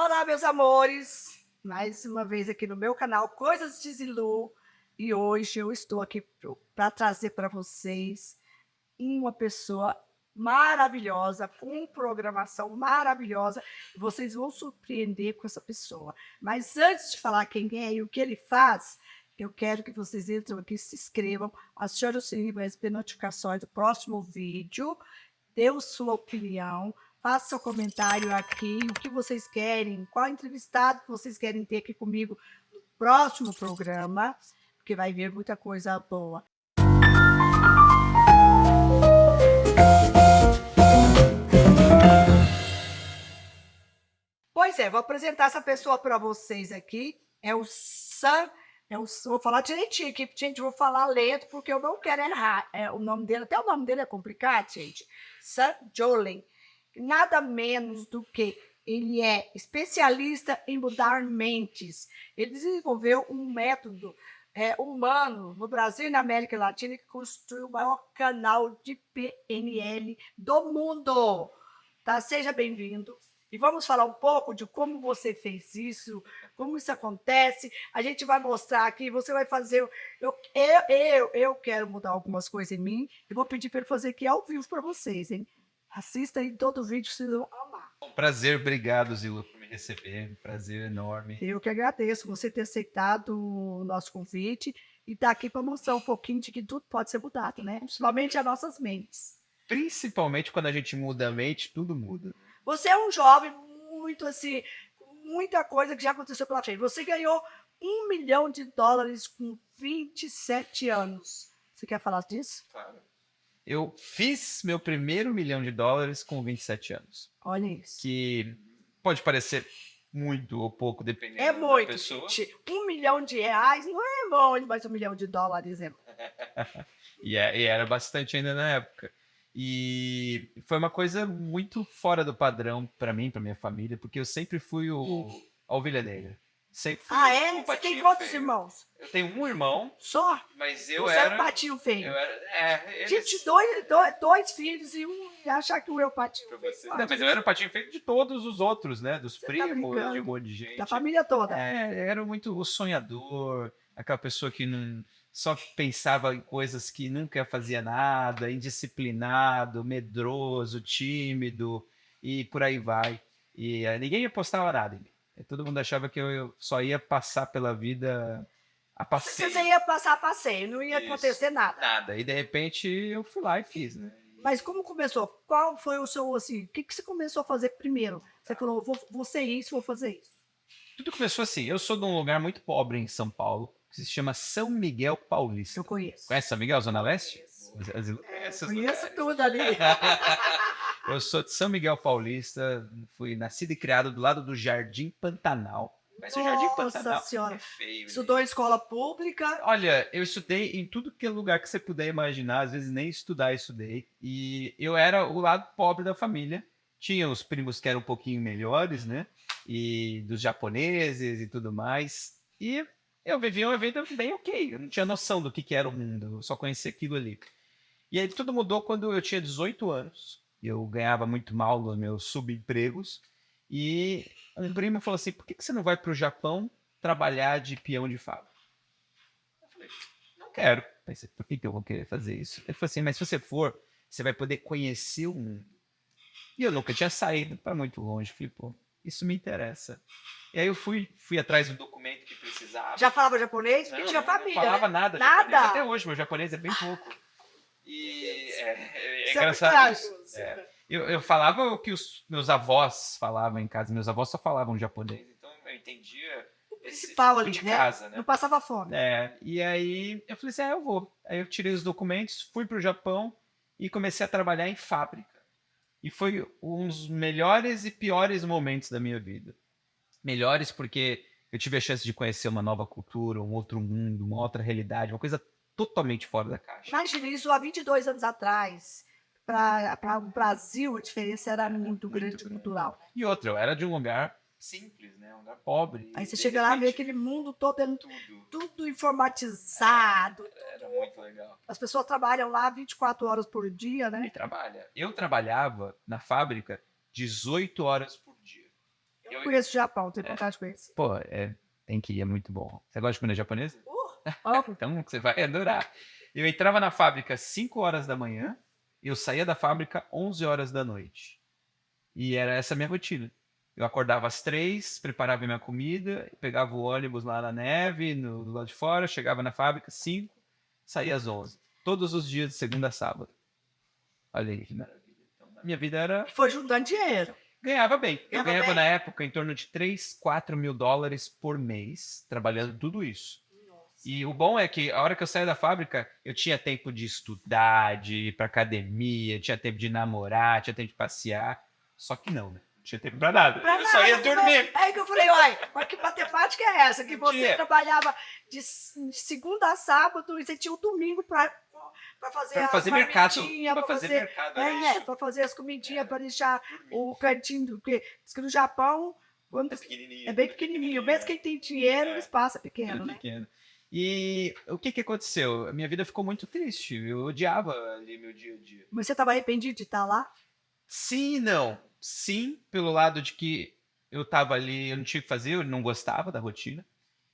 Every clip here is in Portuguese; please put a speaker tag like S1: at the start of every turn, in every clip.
S1: Olá, meus amores! Mais uma vez aqui no meu canal Coisas de Zilu. E hoje eu estou aqui para trazer para vocês uma pessoa maravilhosa, com programação maravilhosa. Vocês vão surpreender com essa pessoa. Mas antes de falar quem é e o que ele faz, eu quero que vocês entrem aqui, se inscrevam, acionem o sininho para receber notificações do próximo vídeo, dê sua opinião, faça seu comentário aqui, o que vocês querem, qual entrevistado que vocês querem ter aqui comigo no próximo programa, porque vai vir muita coisa boa. Pois é, vou apresentar essa pessoa para vocês aqui. É o Sam. Vou falar direitinho aqui, gente. Vou falar lento porque eu não quero errar. O nome dele, até o nome dele é complicado, gente. Sam Jolin. Nada menos do que ele é especialista em mudar mentes. Ele desenvolveu um método humano no Brasil e na América Latina que construiu o maior canal de PNL do mundo. Tá? Seja bem-vindo. E vamos falar um pouco de como você fez isso, como isso acontece. A gente vai mostrar aqui, você vai fazer... Eu quero mudar algumas coisas em mim e vou pedir para ele fazer aqui ao vivo para vocês, hein? Assista aí todo o vídeo, vocês vão amar.
S2: Um prazer, obrigado, Zilu, por me receber. Um prazer enorme.
S1: Eu que agradeço você ter aceitado o nosso convite e estar aqui para mostrar um pouquinho de que tudo pode ser mudado, né? Principalmente as nossas mentes.
S2: Principalmente quando a gente muda a mente, tudo muda.
S1: Você é um jovem muito assim, muita coisa que já aconteceu pela frente. Você ganhou $1 milhão com 27 anos. Você quer falar disso?
S2: Claro. Eu fiz meu primeiro $1 milhão com 27 anos.
S1: Olha isso.
S2: Que pode parecer muito ou pouco, dependendo
S1: É muito,
S2: da pessoa.
S1: gente. R$ 1 milhão não é bom, mas $1 milhão é.
S2: E era bastante ainda na época. E foi uma coisa muito fora do padrão para mim, para minha família, porque eu sempre fui a ovelha negra. Sempre fui
S1: É?
S2: o
S1: Você
S2: patinho
S1: tem quantos
S2: feio.
S1: irmãos?
S2: Eu tenho um irmão,
S1: Só?
S2: mas eu
S1: Você
S2: era...
S1: é um patinho feio.
S2: Eu era... eles...
S1: Gente, dois filhos e achar que o meu patinho feio.
S2: Não, mas eu era o patinho feio de todos os outros, né? Dos
S1: Você tá
S2: primos,
S1: brincando.
S2: de um monte de gente.
S1: Da família toda.
S2: Era muito o sonhador, aquela pessoa que não só pensava em coisas que nunca fazia nada, indisciplinado, medroso, tímido e por aí vai. E ninguém apostava nada em mim. Todo mundo achava que eu só ia passar pela vida a passeio.
S1: Você ia passar a passeio, não ia
S2: Isso.
S1: acontecer nada.
S2: Nada. E de repente eu fui lá e fiz, né?
S1: Mas como começou? Qual foi o seu, assim, o que você começou a fazer primeiro? Você falou, vou ser isso, vou fazer isso.
S2: Tudo começou assim. Eu sou de um lugar muito pobre em São Paulo, que se chama São Miguel Paulista.
S1: Eu conheço.
S2: Conhece São Miguel, Zona Leste?
S1: Conheço tudo ali.
S2: Eu sou de São Miguel Paulista, fui nascido e criado do lado do Jardim Pantanal. Mas o Jardim Pantanal
S1: Nossa Senhora.
S2: é feio.
S1: Estudou em escola pública?
S2: Olha, eu estudei em tudo que é lugar que você puder imaginar, às vezes nem estudar estudei. E eu era o lado pobre da família. Tinha os primos que eram um pouquinho melhores, né? E dos japoneses e tudo mais. E eu vivia uma vida bem ok. Eu não tinha noção do que era o mundo, eu só conhecia aquilo ali. E aí tudo mudou quando eu tinha 18 anos. Eu ganhava muito mal nos meus subempregos. E um primo falou assim, por que você não vai para o Japão trabalhar de peão de fábrica? Eu falei, não quero. Pensei, por que eu vou querer fazer isso? Ele falou assim, mas se você for, você vai poder conhecer o mundo. E eu nunca tinha saído para muito longe. Falei, pô, isso me interessa. E aí eu fui atrás do documento que precisava.
S1: Já falava japonês? Porque tinha família.
S2: Não falava nada.
S1: Nada?
S2: Japonês. Até hoje, meu japonês é bem pouco. E é engraçado. Eu falava o que os meus avós falavam em casa. Meus avós só falavam japonês. Então eu entendia
S1: o principal ali,
S2: de
S1: né?
S2: casa, né?
S1: Não passava fome.
S2: E aí eu falei assim, eu vou. Aí eu tirei os documentos, fui para o Japão e comecei a trabalhar em fábrica. E foi um dos melhores e piores momentos da minha vida. Melhores porque eu tive a chance de conhecer uma nova cultura, um outro mundo, uma outra realidade, uma coisa totalmente fora da caixa.
S1: Imagina isso há 22 anos atrás. Para o Brasil, a diferença era muito grande cultural.
S2: E outra, eu era de um lugar simples, né? Um lugar pobre.
S1: Aí você chega lá e vê aquele mundo todo, tudo informatizado.
S2: Era muito legal.
S1: As pessoas trabalham lá 24 horas por dia, né?
S2: Eu trabalhava na fábrica 18 horas por dia.
S1: Eu não conheço o Japão, tenho vontade de conhecer.
S2: Pô, tem que ir, é muito bom. Você gosta de comida japonesa?
S1: Óbvio.
S2: Então você vai adorar. Eu entrava na fábrica às 5 horas da manhã e eu saía da fábrica 11 horas da noite. E era essa a minha rotina. Eu acordava às 3, preparava minha comida, pegava o ônibus lá na neve, do lado de fora, chegava na fábrica às 5, saía às 11. Todos os dias, de segunda a sábado. Olha aí, que maravilha. Então, a minha vida era...
S1: Foi juntando dinheiro.
S2: Ganhava bem. Eu
S1: Ganhava
S2: ganhava
S1: bem?
S2: na época em torno de 3, 4 mil dólares por mês, trabalhando tudo isso. E o bom é que a hora que eu saí da fábrica, eu tinha tempo de estudar, de ir pra academia, tinha tempo de namorar, tinha tempo de passear. Só que não, né? Não tinha tempo pra nada.
S1: Pra
S2: Eu só ia
S1: nada,
S2: dormir.
S1: Aí que eu falei, olha, mas que matemática é essa? Que você
S2: Tinha.
S1: trabalhava de segunda a sábado e você tinha o domingo pra fazer
S2: Pra
S1: as
S2: fazer mercado.
S1: marmitinhas,
S2: Pra fazer mercado, era isso.
S1: pra fazer as comidinhas, pra deixar o cantinho, porque diz que no Japão, quando
S2: Pequenininho.
S1: é bem pequenininho, mesmo quem tem dinheiro, o espaço é pequeno,
S2: Era
S1: né?
S2: pequeno. E o que aconteceu? A minha vida ficou muito triste. Eu odiava ali meu dia a dia.
S1: Mas você estava arrependido de estar lá?
S2: Sim e não. Sim, pelo lado de que eu tava ali, eu não tinha o que fazer, eu não gostava da rotina.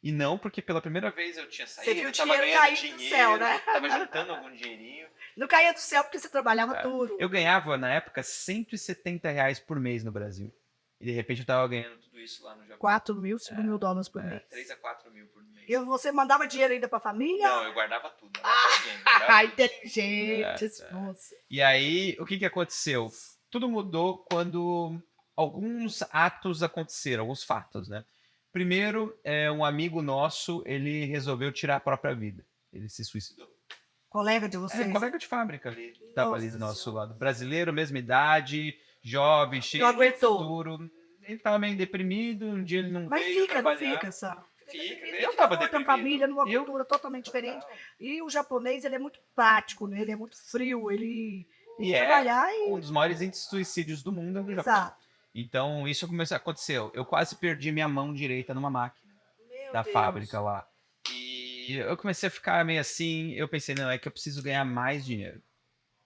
S2: E não, porque pela primeira vez eu tinha saído,
S1: Você viu o
S2: tava
S1: dinheiro
S2: ganhando
S1: cair do
S2: dinheiro,
S1: céu, né?
S2: tava juntando algum dinheirinho.
S1: Não caía do céu porque você trabalhava
S2: É.
S1: duro.
S2: Eu ganhava, na época, R$ 170 por mês no Brasil. E de repente eu tava ganhando tudo isso lá no Japão.
S1: 4 mil, 5 mil dólares por mês.
S2: 3 a 4 mil por mês.
S1: E você mandava dinheiro ainda pra família?
S2: Não, eu guardava tudo. Não dava ninguém, guardava
S1: Ah,
S2: tudo.
S1: inteligente esse moço.
S2: E aí, o que aconteceu? Tudo mudou quando alguns atos aconteceram, alguns fatos, né? Primeiro, um amigo nosso, ele resolveu tirar a própria vida. Ele se suicidou.
S1: Colega de vocês?
S2: Colega de fábrica ali. Tava ali do
S1: Nossa
S2: nosso
S1: Senhora.
S2: lado. Brasileiro, mesma idade, jovem, cheio
S1: Não
S2: de
S1: aguentou.
S2: futuro. Ele tava meio deprimido, um dia ele não
S1: Mas
S2: veio
S1: fica, não
S2: trabalhar.
S1: fica, sabe?
S2: Fica.
S1: Eu
S2: Eu
S1: tava
S2: tava
S1: outra
S2: deprimido.
S1: família, numa
S2: Eu-
S1: cultura totalmente diferente. E o japonês, ele é muito prático, né? Ele é muito frio, ele tem
S2: E
S1: que
S2: é
S1: trabalhar
S2: um
S1: e...
S2: dos maiores índices de suicídios do mundo é no Japão.
S1: Exato.
S2: Então, isso aconteceu. Eu quase perdi minha mão direita numa máquina
S1: Meu
S2: da
S1: Deus.
S2: fábrica lá. E eu comecei a ficar meio assim, eu pensei, não, é que eu preciso ganhar mais dinheiro.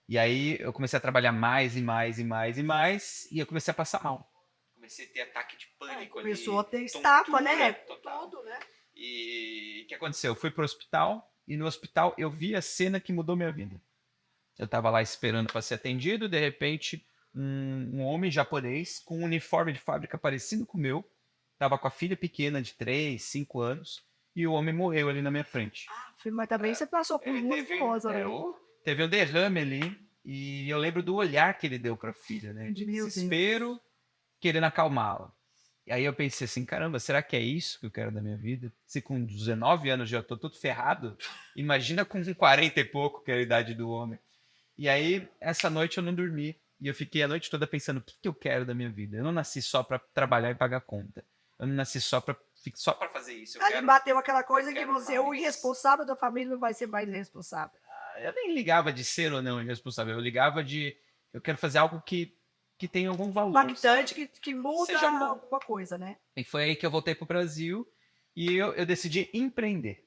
S2: E aí eu comecei a trabalhar mais e mais e mais e mais, e eu comecei a passar mal. Comecei a ter ataque de pânico ali.
S1: Começou a ter estafa, né?
S2: Total.
S1: Tudo, né?
S2: E o que aconteceu? Eu fui pro hospital, e no hospital eu vi a cena que mudou minha vida. Eu tava lá esperando para ser atendido, de repente, um homem japonês com um uniforme de fábrica parecido com o meu, tava com a filha pequena de 3, 5 anos, e o homem morreu ali na minha frente.
S1: Mas também você passou por duas famosas, né?
S2: Teve um derrame ali, e eu lembro do olhar que ele deu pra filha, né? De
S1: Meu Deus.
S2: desespero, querendo acalmá-la. E aí eu pensei assim, caramba, será que é isso que eu quero da minha vida? Se com 19 anos já tô todo ferrado, imagina com 40 e pouco, que é a idade do homem. E aí, essa noite eu não dormi. E eu fiquei a noite toda pensando, o que eu quero da minha vida? Eu não nasci só pra trabalhar e pagar conta. Eu não nasci só pra fazer isso.
S1: Aí bateu aquela coisa que você é o irresponsável da família, não vai ser mais irresponsável.
S2: Eu nem ligava de ser ou não irresponsável. Eu ligava de, eu quero fazer algo que tenha algum valor.
S1: Impactante, que muda
S2: Seja bom.
S1: alguma coisa, né?
S2: E foi aí que eu voltei pro Brasil e eu decidi empreender.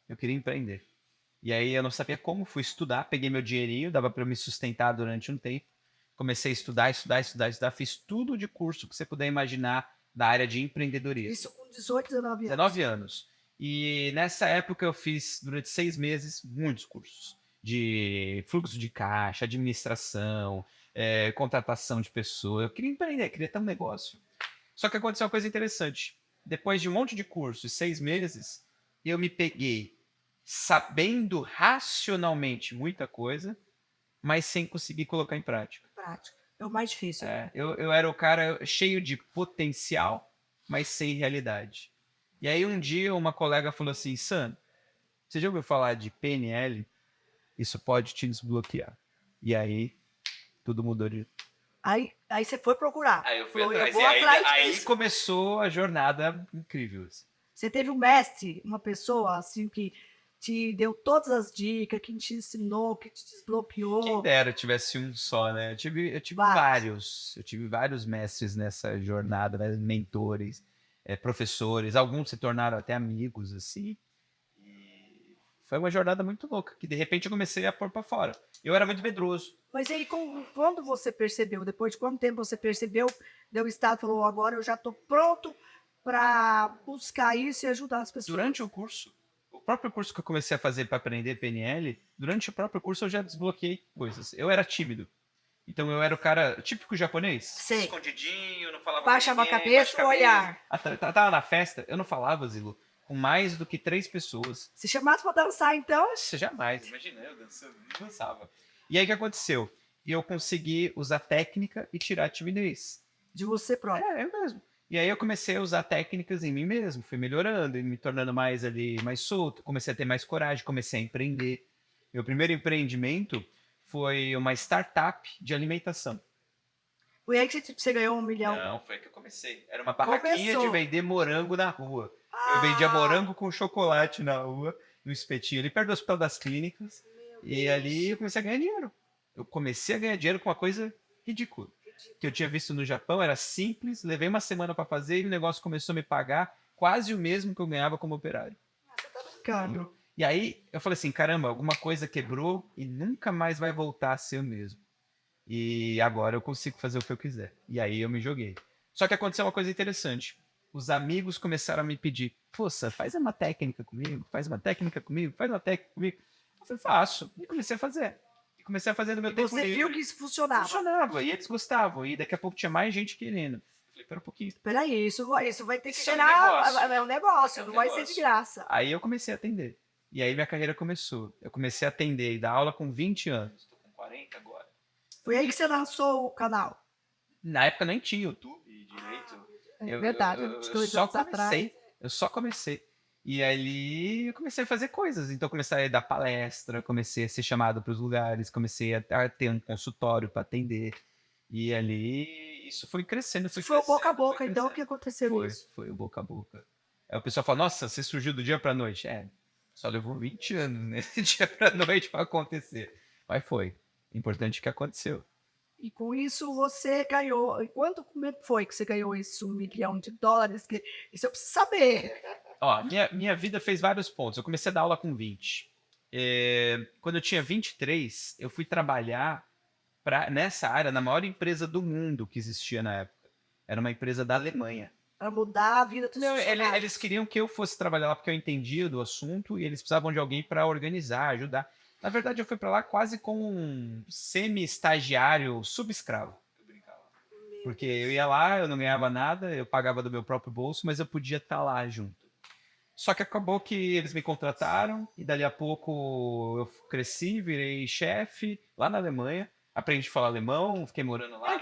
S2: Eu queria empreender. E aí eu não sabia como, fui estudar, peguei meu dinheirinho, dava para me sustentar durante um tempo. Comecei a estudar, fiz tudo de curso que você puder imaginar da área de empreendedorismo.
S1: Isso com 18, 19 anos.
S2: 19 anos. E nessa época eu fiz, durante 6 meses, muitos cursos. De fluxo de caixa, administração, contratação de pessoas. Eu queria empreender, queria ter um negócio. Só que aconteceu uma coisa interessante. Depois de um monte de cursos, 6 meses, eu me peguei sabendo racionalmente muita coisa, mas sem conseguir colocar em prática.
S1: Prática. É o mais difícil.
S2: Eu era o cara cheio de potencial, mas sem realidade. E aí um dia uma colega falou assim, Sam, você já ouviu falar de PNL? Isso pode te desbloquear. E aí tudo mudou de...
S1: Aí você foi procurar.
S2: Aí eu fui
S1: Falou,
S2: atrás.
S1: eu vou atrás
S2: Aí
S1: disso.
S2: começou a jornada incrível. Assim.
S1: Você teve um mestre, uma pessoa assim que te deu todas as dicas, que te ensinou, que te desbloqueou.
S2: Quem dera eu tivesse um só, né? Eu tive vários. Eu tive vários mestres nessa jornada, né? Mentores, professores. Alguns se tornaram até amigos, assim. E Foi uma jornada muito louca, que de repente eu comecei a pôr pra fora. Eu era muito medroso.
S1: Mas aí, quando você percebeu, depois de quanto tempo você percebeu, deu estado, falou, agora eu já estou pronto para buscar isso e ajudar as pessoas.
S2: Durante o próprio curso que eu comecei a fazer para aprender PNL, durante o próprio curso eu já desbloqueei coisas. Eu era tímido. Então eu era o cara típico japonês.
S1: Sei.
S2: Escondidinho, não falava
S1: Baixava a
S2: com ninguém,
S1: cabeça
S2: baixa
S1: e olhar.
S2: Tava na festa, eu não falava, Zilo, com mais do que 3 pessoas.
S1: Se chamasse para dançar, então,
S2: Nossa, jamais, imagina eu dançando, não dançava. E aí o que aconteceu? Eu consegui usar técnica e tirar a timidez.
S1: de você próprio.
S2: É, eu mesmo. E aí eu comecei a usar técnicas em mim mesmo, fui melhorando e me tornando mais ali, mais solto, comecei a ter mais coragem, comecei a empreender. Meu primeiro empreendimento foi uma startup de alimentação.
S1: Foi aí que você ganhou 1 milhão.
S2: Não, foi aí que eu comecei. Era uma barraquinha
S1: Começou.
S2: de vender morango na rua. Eu vendia morango com chocolate na rua, no espetinho ali perto do Hospital das Clínicas. E ali eu comecei a ganhar dinheiro. Eu comecei a ganhar dinheiro com uma coisa ridícula. Que eu tinha visto no Japão, era simples, levei uma semana para fazer e o negócio começou a me pagar quase o mesmo que eu ganhava como operário.
S1: Cara,
S2: E aí eu falei assim, caramba, alguma coisa quebrou e nunca mais vai voltar a ser o mesmo. E agora eu consigo fazer o que eu quiser. E aí eu me joguei. Só que aconteceu uma coisa interessante. Os amigos começaram a me pedir, poxa, faz uma técnica comigo, faz uma técnica comigo, faz uma técnica comigo. Eu falei, faço. E comecei a fazer. E comecei a fazer no meu tempo
S1: você
S2: livre.
S1: viu que isso funcionava.
S2: Funcionava, e eles gostavam. E daqui a pouco tinha mais gente querendo. Eu falei, pera um pouquinho.
S1: Peraí, isso vai ter que
S2: Isso é um
S1: gerar.
S2: negócio.
S1: É um negócio,
S2: É um
S1: não vai ser de
S2: negócio.
S1: graça.
S2: Aí eu comecei a atender. E aí minha carreira começou. Eu comecei a atender e dar aula com 20 anos. Estou com 40 agora.
S1: Foi aí que você lançou o canal.
S2: Na época nem tinha YouTube direito.
S1: É verdade,
S2: eu
S1: 2
S2: só
S1: anos atrás.
S2: comecei. Eu só comecei. E ali eu comecei a fazer coisas. Então comecei a dar palestra, comecei a ser chamado para os lugares, comecei a ter um consultório para atender. E ali isso foi crescendo.
S1: Foi o boca a boca,
S2: foi
S1: então,
S2: crescendo.
S1: que aconteceu isso.
S2: Foi o boca a boca. Aí o pessoal fala, nossa, você surgiu do dia pra noite. É, só levou 20 anos nesse dia pra noite pra acontecer. Mas foi. Importante que aconteceu.
S1: E com isso você ganhou. Quanto foi que você ganhou esse US$ 1 milhão? Isso eu preciso saber.
S2: Ó, minha vida fez vários pontos. Eu comecei a dar aula com 20. Quando eu tinha 23, eu fui trabalhar nessa área, na maior empresa do mundo que existia na época. Era uma empresa da Alemanha.
S1: Para mudar a vida dos
S2: Não,
S1: funcionários.
S2: eles queriam que eu fosse trabalhar lá porque eu entendia do assunto e eles precisavam de alguém para organizar, ajudar. Na verdade, eu fui para lá quase como um semi-estagiário subescravo. Porque eu ia lá, eu não ganhava nada, eu pagava do meu próprio bolso, mas eu podia estar lá junto. Só que acabou que eles me contrataram e dali a pouco eu cresci, virei chefe lá na Alemanha. Aprendi a falar alemão, fiquei morando lá.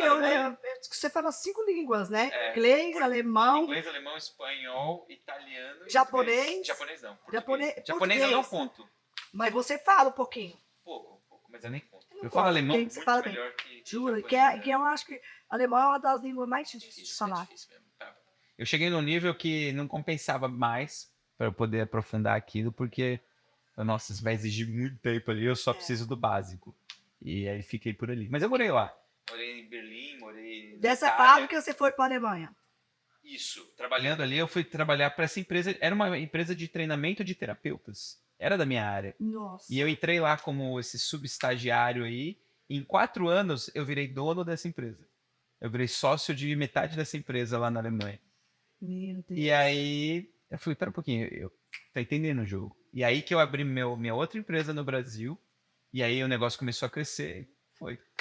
S1: Você fala 5 línguas, né?
S2: É.
S1: Inglês, alemão,
S2: Inglês, alemão, espanhol, italiano e
S1: Japonês.
S2: português. Japonês não.
S1: Japonês-
S2: Japonês eu não
S1: português.
S2: conto.
S1: mas você fala um pouquinho.
S2: Pouco, mas eu nem conto.
S1: Eu não
S2: Eu falo
S1: conto,
S2: alemão
S1: porque
S2: muito
S1: você fala bem.
S2: melhor que
S1: Jura?
S2: japonês,
S1: Que eu acho que alemão é uma das línguas mais difíceis de falar.
S2: difícil mesmo, tá. Eu cheguei num nível que não compensava mais para eu poder aprofundar aquilo, porque, nossa, isso vai exigir muito tempo ali, eu só preciso do básico. E aí fiquei por ali. Mas eu morei lá. Morei em Berlim, morei na
S1: Dessa
S2: Itália.
S1: fábrica você foi para a Alemanha.
S2: Isso. Trabalhando ali, eu fui trabalhar para essa empresa. Era uma empresa de treinamento de terapeutas. Era da minha área.
S1: Nossa.
S2: E eu entrei lá como esse subestagiário aí. Em 4 anos, eu virei dono dessa empresa. Eu virei sócio de metade dessa empresa lá na Alemanha.
S1: Meu Deus.
S2: E aí, eu falei, pera um pouquinho, eu tô entendendo o jogo. E aí que eu abri minha outra empresa no Brasil. E aí o negócio começou a crescer.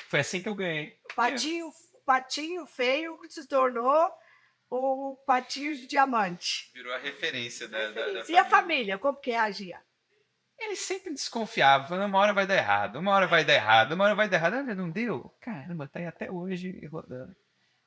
S2: Foi assim que eu ganhei.
S1: O patinho feio que se tornou o patinho de diamante.
S2: Virou a referência da
S1: E a família, como que agia?
S2: Ele sempre desconfiava, uma hora vai dar errado, uma hora vai dar errado, uma hora vai dar errado. Ah, não deu? Caramba, tá aí até hoje rodando.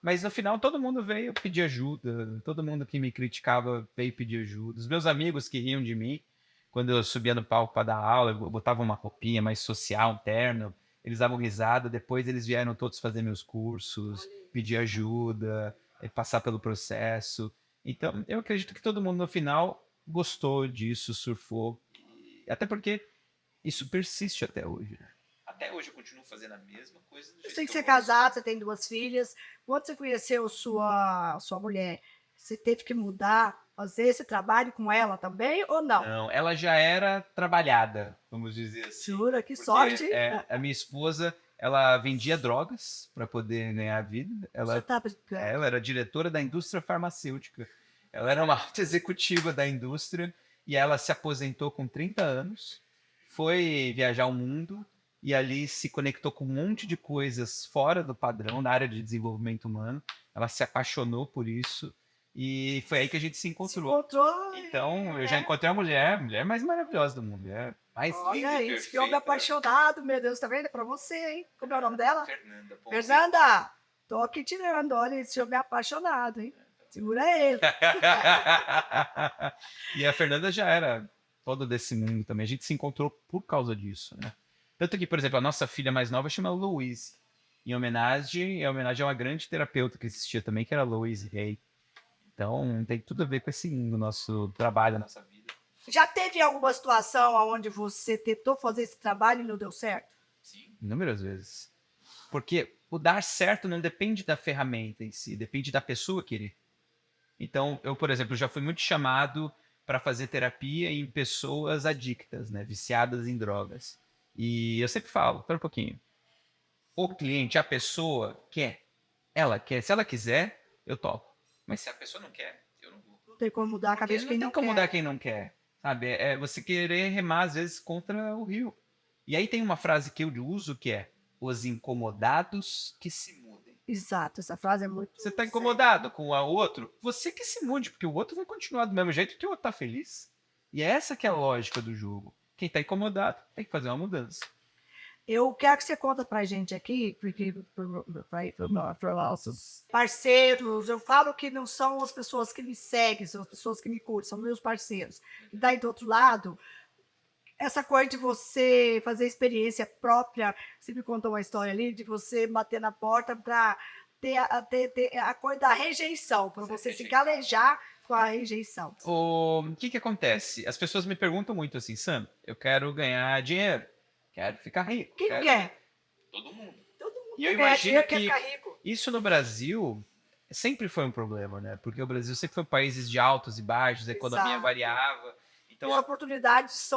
S2: Mas no final todo mundo veio pedir ajuda, todo mundo que me criticava veio pedir ajuda. Os meus amigos que riam de mim, quando eu subia no palco para dar aula, eu botava uma roupinha mais social, um terno, eles davam risada, depois eles vieram todos fazer meus cursos, pedir ajuda, passar pelo processo. Então, eu acredito que todo mundo no final gostou disso, surfou. Até porque isso persiste até hoje. Né? Até hoje eu continuo fazendo a mesma coisa.
S1: Eu sei que você é casado, você tem 2 filhas. Quando você conheceu sua mulher, você teve que mudar fazer esse trabalho com ela também ou não?
S2: Não, ela já era trabalhada, vamos dizer assim.
S1: Jura, que
S2: Porque
S1: sorte.
S2: a minha esposa, ela vendia drogas para poder ganhar a vida.
S1: Você tá brincando.
S2: Ela era diretora da indústria farmacêutica. Ela era uma alta executiva da indústria e ela se aposentou com 30 anos, foi viajar o mundo e ali se conectou com um monte de coisas fora do padrão, na área de desenvolvimento humano. Ela se apaixonou por isso e foi aí que a gente se
S1: Se
S2: encontrou.
S1: encontrou,
S2: Então, eu já
S1: né?
S2: encontrei a mulher mais maravilhosa do mundo, mais linda
S1: Olha
S2: e
S1: isso, que homem
S2: perfeita.
S1: apaixonado, meu Deus, tá vendo? É pra você, hein? Como é o nome dela?
S2: Fernanda Ponce.
S1: Fernanda, tô aqui tirando, olha, esse homem é apaixonado, hein? Segura ele.
S2: E a Fernanda já era toda desse mundo também. A gente se encontrou por causa disso, né? Tanto que, por exemplo, a nossa filha mais nova chama Louise. Em homenagem a uma grande terapeuta que existia também, que era Louise Hay. Então, tem tudo a ver com esse nosso trabalho, a nossa vida.
S1: Já teve alguma situação onde você tentou fazer esse trabalho e não deu certo?
S2: Sim. Inúmeras vezes. Porque o dar certo não depende da ferramenta em si, depende da pessoa querer. Então, eu, por exemplo, já fui muito chamado para fazer terapia em pessoas adictas, né, viciadas em drogas. E eu sempre falo, espera um pouquinho. O cliente, a pessoa quer. Ela quer. Se ela quiser, eu topo. Mas se a pessoa não quer, eu não vou.
S1: Não tem como mudar a
S2: Porque
S1: cabeça de
S2: não
S1: quem
S2: tem
S1: não
S2: como
S1: quer.
S2: mudar quem não quer. Sabe? É você querer remar, às vezes, contra o rio. E aí tem uma frase que eu uso que é: os incomodados que se mudem.
S1: Exato, essa frase é muito.
S2: Você tá incomodado com o outro? Você que se mude, porque o outro vai continuar do mesmo jeito que o outro tá feliz. E é essa que é a lógica do jogo. Quem tá incomodado tem que fazer uma mudança.
S1: Eu quero que você conta pra gente aqui, porque para nossos parceiros, eu falo que não são as pessoas que me seguem, são as pessoas que me curtem, são meus parceiros. E daí do outro lado, essa coisa de você fazer experiência própria, você me contou uma história ali, de você bater na porta para ter a coisa da rejeição, para você se calejar com a rejeição.
S2: O que acontece? As pessoas me perguntam muito assim, Sam, eu quero ganhar dinheiro, quero ficar rico.
S1: Quem
S2: quero...
S1: quer?
S2: Todo mundo.
S1: Todo mundo
S2: E eu
S1: quer ganhar
S2: imagino
S1: dinheiro, quer
S2: que
S1: ficar rico.
S2: isso no Brasil sempre foi um problema, né? Porque o Brasil sempre foi um país de altos e baixos, a economia
S1: Exato.
S2: variava. Então,
S1: As oportunidades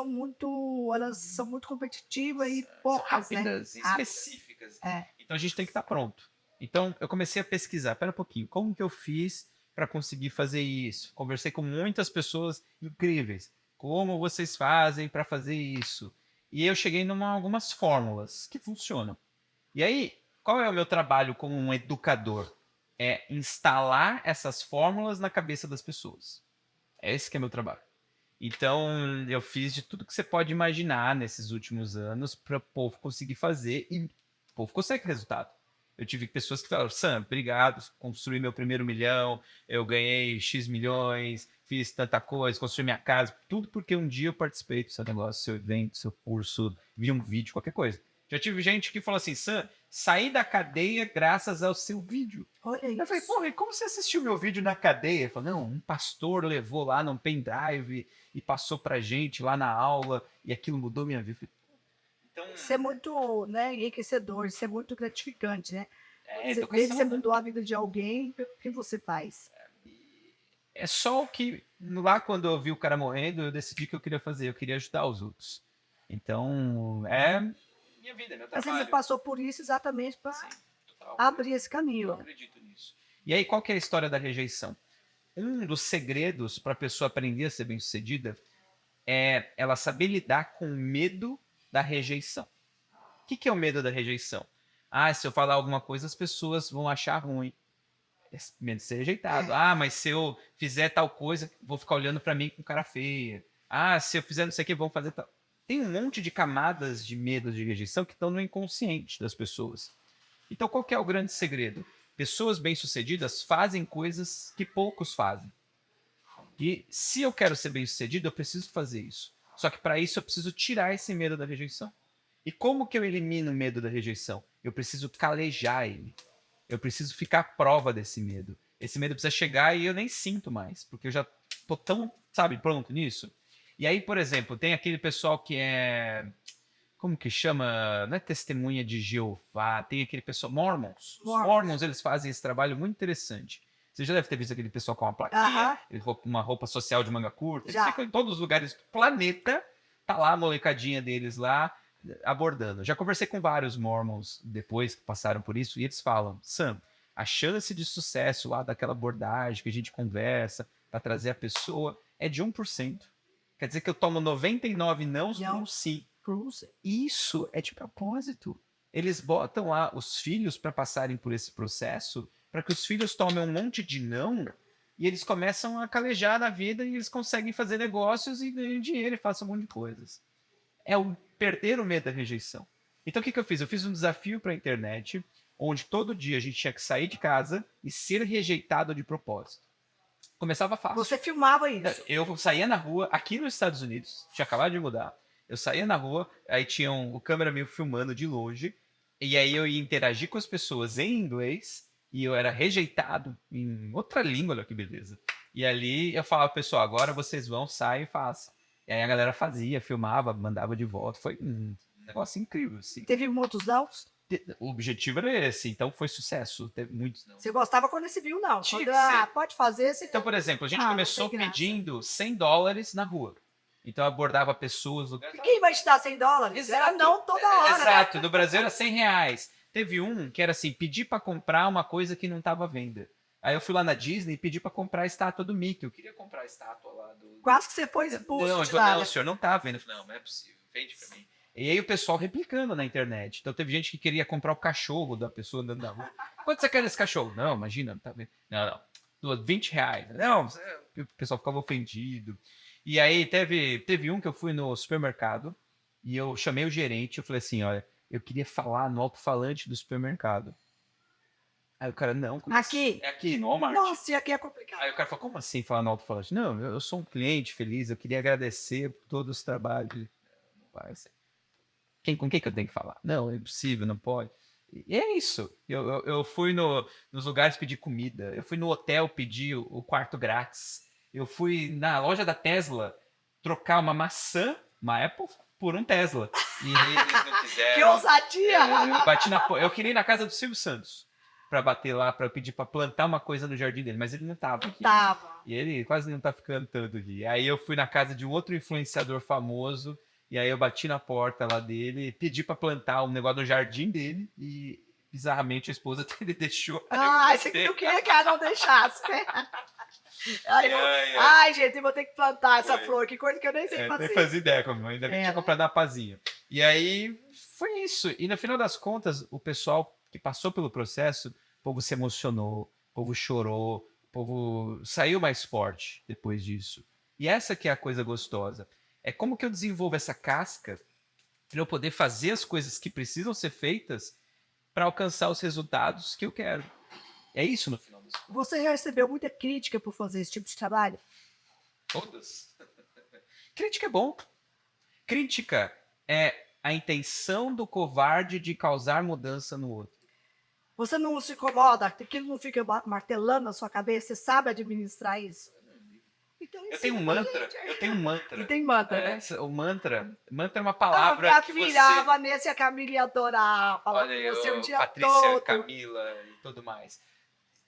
S1: elas são muito competitivas e poucas, né?
S2: rápidas e específicas.
S1: É.
S2: Então a gente tem que estar pronto. Então eu comecei a pesquisar, pera um pouquinho, como que eu fiz para conseguir fazer isso? Conversei com muitas pessoas incríveis. Como vocês fazem para fazer isso? E eu cheguei em algumas fórmulas que funcionam. E aí, qual é o meu trabalho como um educador? É instalar essas fórmulas na cabeça das pessoas. É esse que é meu trabalho. Então, eu fiz de tudo que você pode imaginar nesses últimos anos para o povo conseguir fazer e o povo consegue resultado. Eu tive pessoas que falaram: Sam, obrigado, construí meu primeiro milhão, eu ganhei X milhões, fiz tanta coisa, construí minha casa, tudo porque um dia eu participei do seu negócio, seu evento, seu curso, vi um vídeo, qualquer coisa. Já tive gente que falou assim: Sam, saí da cadeia graças ao seu vídeo.
S1: Olha
S2: Eu falei:
S1: isso.
S2: porra, e como você assistiu meu vídeo na cadeia? Ele falou: não, um pastor levou lá num pendrive e passou pra gente lá na aula e aquilo mudou minha vida. Então,
S1: Isso é muito, né, enriquecedor, isso é muito gratificante, né? Você vê que
S2: educação,
S1: você
S2: né?
S1: mudou a vida de alguém, o que você faz?
S2: É só o que lá quando eu vi o cara morrendo, eu decidi que eu queria fazer, eu queria ajudar os outros. Então, é minha vida, meu
S1: Às vezes você
S2: trabalho.
S1: passou por isso exatamente para
S2: Sim, total.
S1: abrir esse
S2: Eu
S1: caminho.
S2: acredito nisso. E aí, qual que é a história da rejeição? Um dos segredos para a pessoa aprender a ser bem-sucedida é ela saber lidar com o medo da rejeição. O que é o medo da rejeição? Ah, se eu falar alguma coisa, as pessoas vão achar ruim. É medo de ser rejeitado. Ah, mas se eu fizer tal coisa, vou ficar olhando para mim com cara feia. Ah, se eu fizer não sei o que, vão fazer tal. Tem um monte de camadas de medo de rejeição que estão no inconsciente das pessoas. Então, qual que é o grande segredo? Pessoas bem-sucedidas fazem coisas que poucos fazem. E se eu quero ser bem-sucedido, eu preciso fazer isso. Só que para isso eu preciso tirar esse medo da rejeição. E como que eu elimino o medo da rejeição? Eu preciso calejar ele. Eu preciso ficar à prova desse medo. Esse medo precisa chegar e eu nem sinto mais, porque eu já tô tão, sabe, pronto nisso. E aí, por exemplo, tem aquele pessoal que é, como que chama? Não é testemunha de Jeová, tem aquele pessoal, Mormons. Os
S1: Mormons.
S2: Mormons, eles fazem esse trabalho muito interessante. Você já deve ter visto aquele pessoal com uma plaquinha,
S1: Aham.
S2: uma roupa social de manga curta. Eles
S1: Já.
S2: ficam em todos os lugares do planeta. Tá lá a molecadinha deles lá abordando. Já conversei com vários Mormons depois que passaram por isso e eles falam, Sam, a chance de sucesso lá daquela abordagem que a gente conversa para trazer a pessoa é de 1%. Quer dizer que eu tomo 99 nãos
S1: Não.
S2: num sim.
S1: Cruise.
S2: Isso é de propósito. Eles botam lá os filhos para passarem por esse processo, para que os filhos tomem um monte de não e eles começam a calejar na vida e eles conseguem fazer negócios e ganham dinheiro e façam um monte de coisas. É o perder o medo da rejeição. Então o que eu fiz? Eu fiz um desafio para a internet, onde todo dia a gente tinha que sair de casa e ser rejeitado de propósito. Começava fácil.
S1: Você filmava isso.
S2: Eu saía na rua, aqui nos Estados Unidos, tinha acabado de mudar. Eu saía na rua, aí tinha o câmera meio filmando de longe, e aí eu ia interagir com as pessoas em inglês, e eu era rejeitado em outra língua, olha que beleza. E ali eu falava, pessoal, agora vocês vão, saem e façam. E aí a galera fazia, filmava, mandava de volta. Foi um negócio incrível, assim.
S1: Teve muitos não?
S2: O objetivo era esse, então foi sucesso. Teve muitos não.
S1: Você gostava quando esse viu, não.
S2: Tinha
S1: Quando,
S2: que ser.
S1: pode fazer, você...
S2: Então, por exemplo, a gente
S1: Ah,
S2: começou
S1: não tem graça.
S2: pedindo $100 na rua. Então, eu abordava pessoas...
S1: E quem vai te dar $100? Era não toda hora.
S2: Exato. No Brasil era R$100. Teve um que era assim, pedir para comprar uma coisa que não estava à venda. Aí eu fui lá na Disney e pedi para comprar a estátua do Mickey. Eu queria comprar a estátua lá do...
S1: Quase que você foi expulso
S2: Não,
S1: de lá.
S2: o senhor não tá vendo. Eu falei, não é possível. Vende para mim. E aí o pessoal replicando na internet. Então teve gente que queria comprar o cachorro da pessoa andando na rua. Quanto você quer desse cachorro? Não, imagina, não tá vendo. Não. R$20. Não, o pessoal ficava ofendido. E aí teve um que eu fui no supermercado e eu chamei o gerente, eu falei assim, olha, eu queria falar no alto-falante do supermercado. Aí o cara, não.
S1: Aqui?
S2: É aqui, no Walmart.
S1: Nossa, e aqui é complicado.
S2: Aí o cara falou, como assim falar no alto-falante? Não, eu sou um cliente feliz, eu queria agradecer por todos os trabalhos. Não vai, assim. Com quem que eu tenho que falar? Não, é impossível, não pode. E é isso. Eu fui nos lugares pedir comida. Eu fui no hotel pedir o quarto grátis. Eu fui na loja da Tesla trocar uma maçã, uma Apple, por um Tesla. E eles não quiseram.
S1: Que ousadia!
S2: Eu queria ir na casa do Silvio Santos para bater lá, para pedir para plantar uma coisa no jardim dele, mas ele não tava aqui.
S1: Tava.
S2: E ele quase não tá ficando tanto aqui. Aí eu fui na casa de um outro influenciador famoso. E aí eu bati na porta lá dele, pedi pra plantar um negócio no jardim dele e, bizarramente, a esposa dele deixou.
S1: Ah, você não queria que ela não deixasse, né? Ai, gente, eu vou ter que plantar essa flor, que coisa que eu nem sei fazer.
S2: Nem fazia ideia como, ainda bem que tinha comprado na pazinha. E aí foi isso. E no final das contas, o pessoal que passou pelo processo, o povo se emocionou, o povo chorou, o povo saiu mais forte depois disso. E essa que é a coisa gostosa. É como que eu desenvolvo essa casca para eu poder fazer as coisas que precisam ser feitas para alcançar os resultados que eu quero. É isso no final das contas.
S1: Você já recebeu muita crítica por fazer esse tipo de trabalho?
S2: Todas. Crítica é bom. Crítica é a intenção do covarde de causar mudança no outro.
S1: Você não se incomoda? Aquilo não fica martelando na sua cabeça? Você sabe administrar isso? Então,
S2: Eu tenho um mantra.
S1: E tem mantra, né?
S2: O mantra é uma palavra
S1: minha
S2: que
S1: filha, a
S2: você...
S1: Vanessa e a Camila iam adorar. Falar
S2: Olha aí,
S1: com você o dia
S2: Patrícia,
S1: todo.
S2: Camila e tudo mais.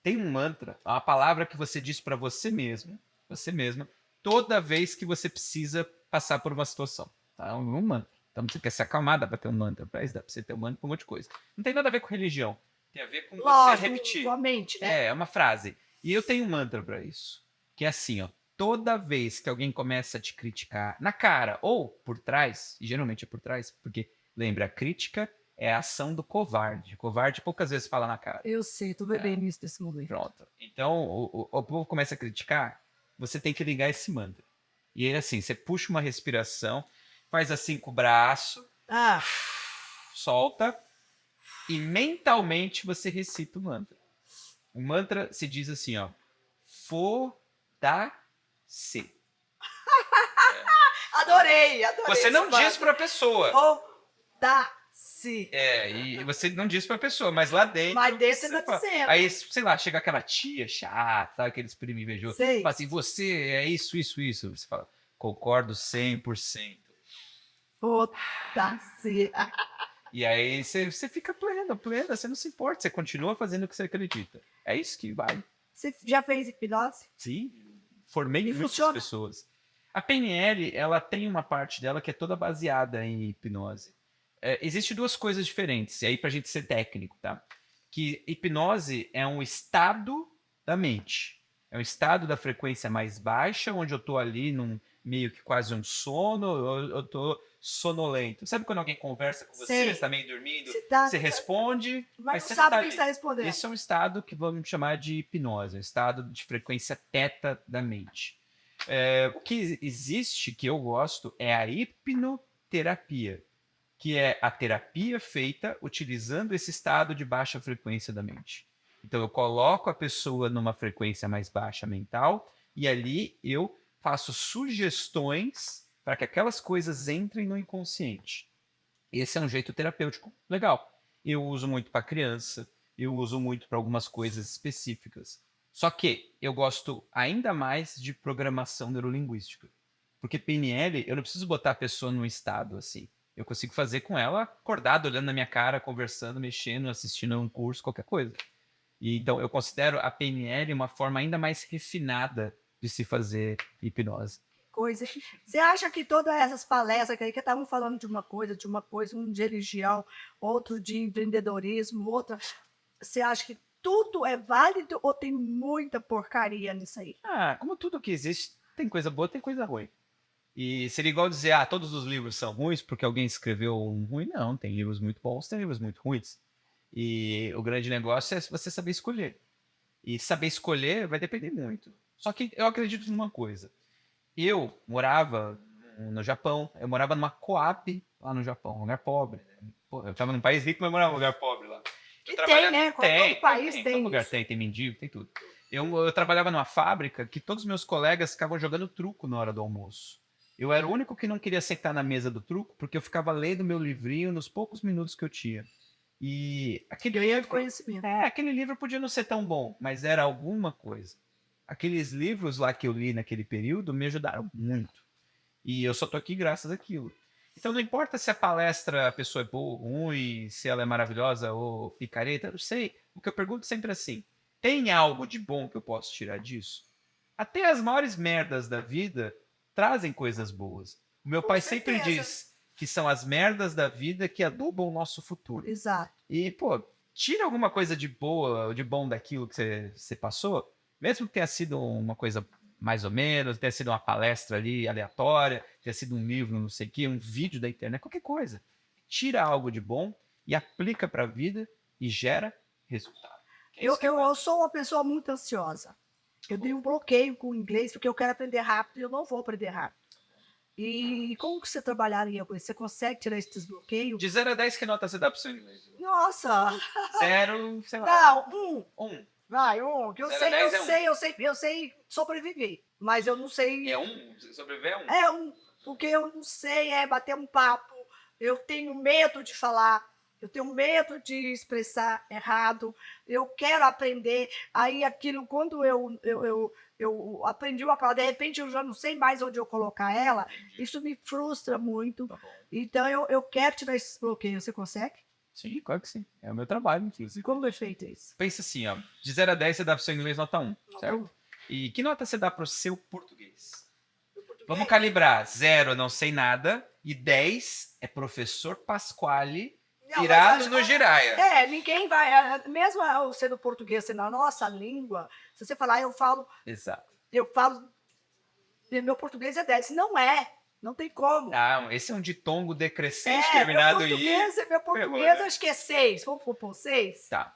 S2: Tem um mantra, uma palavra que você diz para você mesmo, você mesma, toda vez que você precisa passar por uma situação. Tá? Um mantra. Então você quer se acalmar, dá para ter um mantra para isso, dá para você ter um mantra para um monte de coisa. Não tem nada a ver com religião. Tem a ver com você repetir.
S1: Sua mente, né?
S2: É uma frase. E eu tenho um mantra para isso, que é assim, ó. Toda vez que alguém começa a te criticar na cara ou por trás, e geralmente é por trás, porque lembra, a crítica é a ação do covarde. O covarde poucas vezes fala na cara.
S1: Eu sei, tô bebendo isso desse momento.
S2: Pronto. Então, o povo começa a criticar, você tem que ligar esse mantra. E aí, assim, você puxa uma respiração, faz assim com o braço, solta, e mentalmente você recita o mantra. O mantra se diz assim, ó. Foda-se.
S1: Adorei.
S2: Você não diz pra pessoa.
S1: Foda-se.
S2: E você não diz pra pessoa, mas lá dentro.
S1: Mas dentro você tá
S2: fala.
S1: dizendo.
S2: Aí, sei lá, chega aquela tia chata, sabe, aqueles primo invejoso.
S1: Sei.
S2: Fala assim, você é isso. Você fala, concordo 100%.
S1: Foda-se.
S2: E aí você fica plena, você não se importa, você continua fazendo o que você acredita. É isso que vale.
S1: Você já fez hipnose?
S2: Sim, formei
S1: E
S2: muitas
S1: funciona?
S2: pessoas. A PNL, ela tem uma parte dela que é toda baseada em hipnose. Existem duas coisas diferentes, e aí pra gente ser técnico, tá? Que hipnose é um estado da mente. É um estado da frequência mais baixa, onde eu tô ali num meio que quase um sono, eu tô sonolento. Sabe quando alguém conversa com você,
S1: Sei.
S2: você tá meio dormindo,
S1: Você tá,
S2: você responde,
S1: mas
S2: mas
S1: não
S2: você não
S1: sabe
S2: tá
S1: o que
S2: ali.
S1: está respondendo.
S2: Esse é um estado que vamos chamar de hipnose, um estado de frequência teta da mente. O que existe, que eu gosto, é a hipnoterapia, que é a terapia feita utilizando esse estado de baixa frequência da mente. Então eu coloco a pessoa numa frequência mais baixa mental e ali eu faço sugestões para que aquelas coisas entrem no inconsciente. Esse é um jeito terapêutico legal. Eu uso muito para criança, eu uso muito para algumas coisas específicas. Só que eu gosto ainda mais de programação neurolinguística. Porque PNL, eu não preciso botar a pessoa num estado assim. Eu consigo fazer com ela acordada, olhando na minha cara, conversando, mexendo, assistindo um curso, qualquer coisa. E, então, eu considero a PNL uma forma ainda mais refinada de se fazer hipnose.
S1: Coisa. Você acha que todas essas palestras que estavam falando de uma coisa, um de religião, outro de empreendedorismo, outra, você acha que tudo é válido ou tem muita porcaria nisso aí?
S2: Como tudo que existe, tem coisa boa, tem coisa ruim. E seria igual dizer, todos os livros são ruins porque alguém escreveu um ruim. Não, tem livros muito bons, tem livros muito ruins. E o grande negócio é você saber escolher. E saber escolher vai depender muito. Só que eu acredito numa coisa. Eu morava no Japão, eu morava numa Coab lá no Japão, um lugar pobre. Pô, eu estava num país rico, mas morava num lugar pobre lá.
S1: E tem, né? Todo país
S2: Todo
S1: tem
S2: lugar
S1: isso.
S2: tem mendigo, tem tudo. Eu trabalhava numa fábrica que todos os meus colegas ficavam jogando truco na hora do almoço. Eu era o único que não queria sentar na mesa do truco, porque eu ficava lendo meu livrinho nos poucos minutos que eu tinha. E
S1: Ganhando conhecimento.
S2: aquele livro podia não ser tão bom, mas era alguma coisa. Aqueles livros lá que eu li naquele período me ajudaram muito. E eu só tô aqui graças àquilo. Então não importa se a palestra, a pessoa é boa ou ruim, se ela é maravilhosa ou picareta, eu não sei. O que eu pergunto sempre é assim: tem algo de bom que eu posso tirar disso? Até as maiores merdas da vida trazem coisas boas. O meu
S1: Com
S2: pai sempre
S1: certeza.
S2: diz que são as merdas da vida que adubam o nosso futuro.
S1: Exato.
S2: E, pô, tira alguma coisa de boa, de bom daquilo que você passou, mesmo que tenha sido uma coisa mais ou menos, tenha sido uma palestra ali aleatória, tenha sido um livro, não sei o quê, um vídeo da internet, qualquer coisa. Tira algo de bom e aplica para a vida e gera resultado.
S1: Eu sou uma pessoa muito ansiosa. Eu tenho um bloqueio com o inglês porque eu quero aprender rápido e eu não vou aprender rápido. E como que você trabalharia com isso? Você consegue tirar esse desbloqueio?
S2: De 0 a 10, que nota você dá pro seu inglês?
S1: Nossa!
S2: 0, sei lá.
S1: Não,
S2: 1.
S1: vai, que eu
S2: 0 a
S1: sei,
S2: 10 é
S1: eu sei sobreviver, mas eu não sei.
S2: É 1? Sobreviver é 1.
S1: Porque eu não sei bater um papo, eu tenho medo de falar, eu tenho medo de expressar errado, eu quero aprender, aí aquilo, quando eu aprendi uma palavra, de repente eu já não sei mais onde eu colocar ela, isso me frustra muito,
S2: Tá bom.
S1: então eu quero tirar esses bloqueios, você consegue?
S2: Sim, claro que sim. É o meu trabalho, inclusive.
S1: Como é feito isso?
S2: Pensa assim, ó. De 0 a 10 você dá pro seu inglês nota 1, certo?
S1: um.
S2: E que nota você dá pro seu português? Vamos calibrar. 0, não sei nada. E 10 é professor Pasquale
S1: Não,
S2: virado
S1: mas
S2: no giraia.
S1: ninguém vai, mesmo eu sendo português, sendo a nossa língua, se você falar,
S2: Exato.
S1: meu português é 10. Não é, não tem como.
S2: Esse é um ditongo decrescente terminado
S1: meu português
S2: né?
S1: acho que é 6. Vamos por 6?
S2: Tá.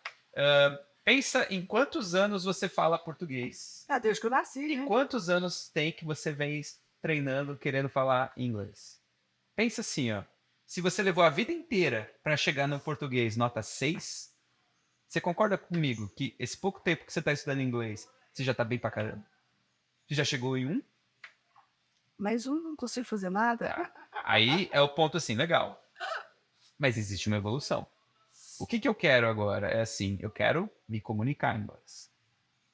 S2: Pensa em quantos anos você fala português.
S1: Desde que eu nasci, né?
S2: Quantos anos tem que você vem treinando, querendo falar inglês? Pensa assim, ó. Se você levou a vida inteira para chegar no português nota 6, você concorda comigo que esse pouco tempo que você está estudando inglês, você já está bem pra caramba? Você já chegou em 1?
S1: Mas eu não consigo fazer nada.
S2: Aí é o ponto assim, legal. Mas existe uma evolução. O que eu quero agora é assim, eu quero me comunicar em inglês.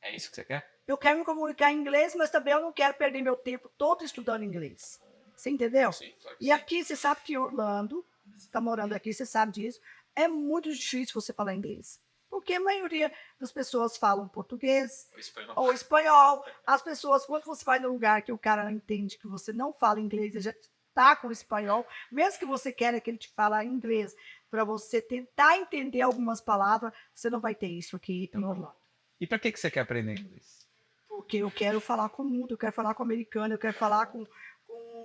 S2: É isso que você quer?
S1: Eu quero me comunicar em inglês, mas também eu não quero perder meu tempo todo estudando inglês. Você entendeu?
S2: Sim, claro que
S1: E aqui, você sabe que Orlando, você está morando aqui, você sabe disso, é muito difícil você falar inglês. Porque a maioria das pessoas falam português
S2: O espanhol.
S1: ou espanhol. As pessoas, quando você vai num lugar que o cara não entende que você não fala inglês, ele já está com espanhol, mesmo que você queira que ele te fale inglês, para você tentar entender algumas palavras, você não vai ter isso aqui no Orlando.
S2: E pra que você quer aprender inglês?
S1: Porque eu quero falar com o mundo, eu quero falar com o americano, eu quero falar com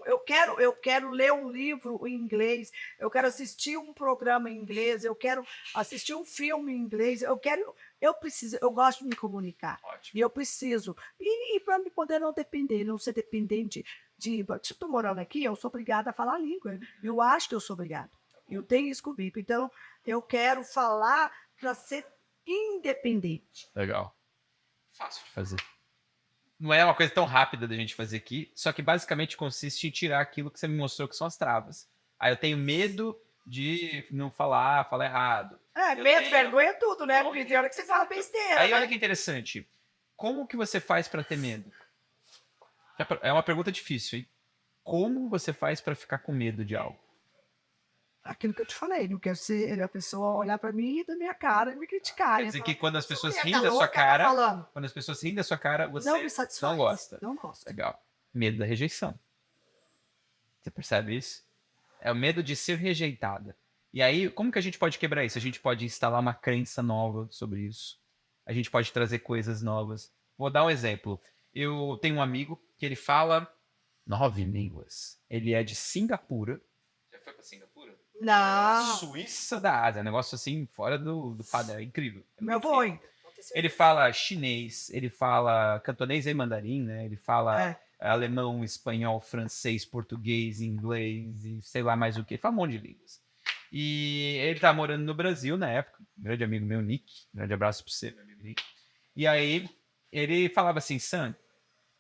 S1: eu quero ler um livro em inglês, eu quero assistir um programa em inglês, eu quero assistir um filme em inglês, eu preciso, eu gosto de me comunicar.
S2: Ótimo.
S1: E eu preciso. E para me poder não depender, não ser dependente se eu estou morando aqui, eu sou obrigada a falar a língua. Eu acho que eu sou obrigada. Eu tenho isso comigo. Então, eu quero falar para ser independente.
S2: Legal. Fácil de fazer. Não é uma coisa tão rápida da gente fazer aqui, só que basicamente consiste em tirar aquilo que você me mostrou que são as travas. Aí eu tenho medo de não falar errado.
S1: Medo, vergonha, tudo, né? Porque tem hora que você fala besteira.
S2: Aí
S1: né?
S2: olha que interessante. Como que você faz pra ter medo? É uma pergunta difícil, hein? Como você faz pra ficar com medo de algo?
S1: Aquilo que eu te falei, não quero ser a pessoa olhar pra mim e da minha cara e me criticar.
S2: Quer
S1: né?
S2: dizer que quando as pessoas
S1: Essa
S2: riem
S1: mulher
S2: da
S1: tá
S2: sua
S1: louca, tá
S2: cara,
S1: falando.
S2: quando as pessoas riem da sua cara, você
S1: Não me satisfaz.
S2: não gosta.
S1: Não gosto.
S2: Legal. Medo da rejeição. Você percebe isso? É o medo de ser rejeitada. E aí, como que a gente pode quebrar isso? A gente pode instalar uma crença nova sobre isso. A gente pode trazer coisas novas. Vou dar um exemplo. Eu tenho um amigo que ele fala 9 línguas. Ele é de Singapura. Já foi pra Singapura?
S1: Não.
S2: Suíça da Ásia. Negócio assim, fora do padrão. É incrível. É
S1: Meu
S2: muito
S1: avô
S2: incrível.
S1: ainda.
S2: Ele fala chinês, ele fala cantonês e mandarim, né? Ele fala alemão, espanhol, francês, português, inglês e sei lá mais o que. Ele fala um monte de línguas. E ele tá morando no Brasil na época. Um grande amigo meu, Nick. Grande abraço pra você, meu amigo Nick. E aí ele falava assim, Sam,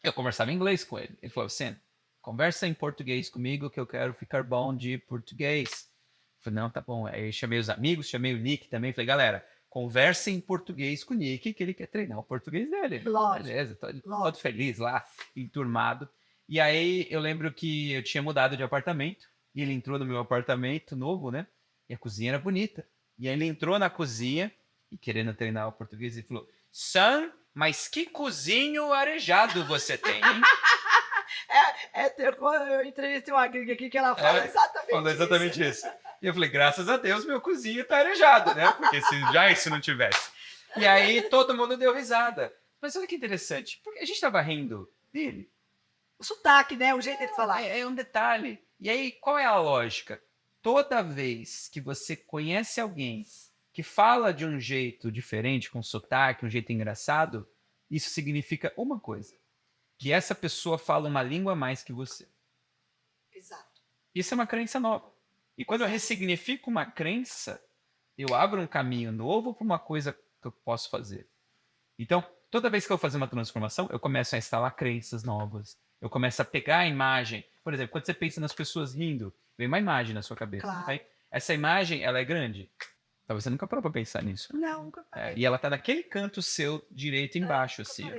S2: eu conversava em inglês com ele. Ele falou, Sam, conversa em português comigo que eu quero ficar bom de português. Eu falei, não, tá bom. Aí eu chamei os amigos, chamei o Nick também. Falei, galera, conversem em português com o Nick, que ele quer treinar o português dele.
S1: Lógico.
S2: Beleza, todo feliz lá, enturmado. E aí eu lembro que eu tinha mudado de apartamento, e ele entrou no meu apartamento novo, né? E a cozinha era bonita. E aí ele entrou na cozinha, e querendo treinar o português, ele falou, Sam, mas que cozinho arejado você tem, hein?
S1: Eu entrevistei uma gringa aqui que ela fala exatamente
S2: isso. E eu falei, graças a Deus, meu cozinho tá arejado, né? Porque se não tivesse. E aí todo mundo deu risada. Mas olha que interessante, porque a gente tava rindo dele.
S1: O sotaque, né? O jeito de falar.
S2: É um detalhe. E aí, qual é a lógica? Toda vez que você conhece alguém que fala de um jeito diferente, com sotaque, um jeito engraçado, isso significa uma coisa. Que essa pessoa fala uma língua a mais que você.
S1: Exato.
S2: Isso é uma crença nova. E quando eu ressignifico uma crença, eu abro um caminho novo para uma coisa que eu posso fazer. Então, toda vez que eu fazer uma transformação, eu começo a instalar crenças novas. Eu começo a pegar a imagem. Por exemplo, quando você pensa nas pessoas rindo, vem uma imagem na sua cabeça.
S1: Claro.
S2: Tá? Essa imagem, ela é grande? Talvez você nunca parou para pensar nisso.
S1: Não, nunca parei.
S2: E ela tá naquele canto seu direito embaixo, assim.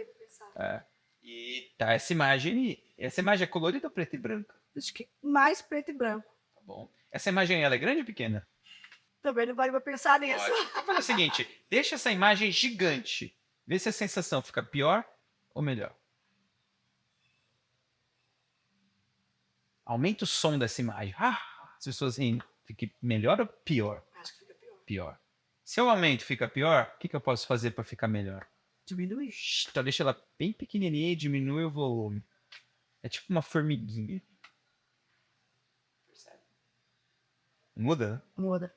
S2: E tá essa imagem. Essa imagem é colorida ou preta e branca?
S1: Acho que mais preto e branco.
S2: Tá bom. Essa imagem, ela é grande ou pequena?
S1: Também não vai pensar nisso.
S2: Vamos fazer o seguinte, deixa essa imagem gigante. Vê se a sensação fica pior ou melhor. Aumenta o som dessa imagem. As pessoas riem. Fica melhor ou pior?
S1: Acho que fica pior.
S2: Pior. Se eu aumento fica pior, o que eu posso fazer para ficar melhor?
S1: Diminuir.
S2: Então deixa ela bem pequenininha e diminui o volume. É tipo uma formiguinha. Percebe? Muda?
S1: Muda.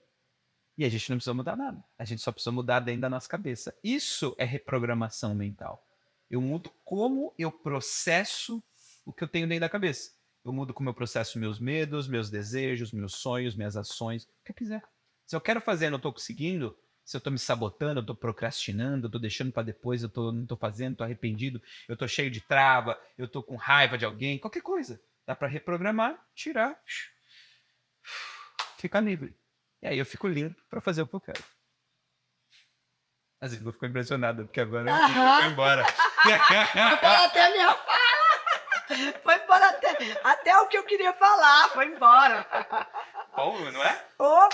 S2: E a gente não precisa mudar nada. A gente só precisa mudar dentro da nossa cabeça. Isso é reprogramação mental. Eu mudo como eu processo o que eu tenho dentro da cabeça. Eu mudo como eu processo meus medos, meus desejos, meus sonhos, minhas ações, o que eu quiser. Se eu quero fazer e não estou conseguindo, se eu estou me sabotando, eu estou procrastinando, eu estou deixando para depois, não estou fazendo, estou arrependido, eu estou cheio de trava, eu estou com raiva de alguém, qualquer coisa. Dá para reprogramar, tirar, ficar livre. E aí eu fico lindo para fazer o que eu quero. Às vezes eu fico impressionado, porque agora eu vou embora.
S1: Foi até a minha fala. Foi embora até o que eu queria falar. Foi embora.
S2: Bom, não é?
S1: Oh,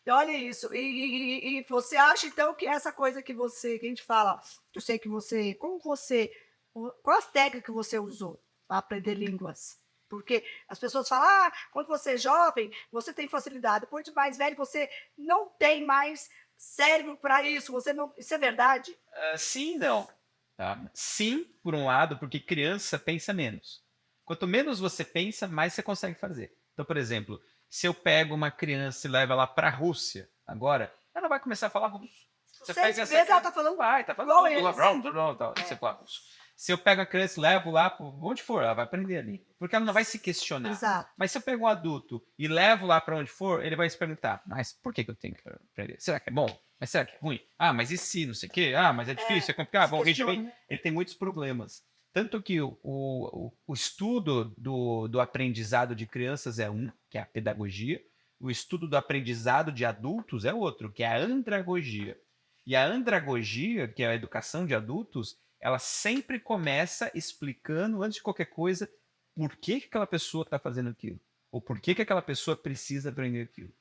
S1: Olha isso. E você acha, então, que essa coisa que você, que a gente fala, eu sei que você, como você, qual as técnicas que você usou para aprender línguas? Porque as pessoas falam, ah, quando você é jovem, você tem facilidade. Depois de mais velho, você não tem mais cérebro para isso. Você não, isso é verdade?
S2: Sim e não. Tá? Sim, por um lado, porque criança pensa menos. Quanto menos você pensa, mais você consegue fazer. Então, por exemplo, se eu pego uma criança e levo ela para a Rússia, agora, ela vai começar a falar russo. Você pega
S1: 6
S2: essa
S1: vezes ela
S2: criança,
S1: está falando
S2: vai, tá falando
S1: igual
S2: tudo lá,
S1: eles.
S2: blá, blá, blá, blá, você fala russo. Se eu pego a criança e levo lá, onde for, ela vai aprender ali. Porque ela não vai se questionar.
S1: Exato.
S2: Mas se eu pego um adulto e levo lá para onde for, ele vai se perguntar: mas por que eu tenho que aprender? Será que é bom? Mas será que é ruim? Ah, mas e se, não sei o quê? Ah, mas é difícil, é complicado. Bom, ele tem muitos problemas. Tanto que o estudo do aprendizado de crianças é um, que é a pedagogia. O estudo do aprendizado de adultos é outro, que é a andragogia. E a andragogia, que é a educação de adultos, ela sempre começa explicando, antes de qualquer coisa, por que aquela pessoa está fazendo aquilo. Ou por que aquela pessoa precisa aprender aquilo.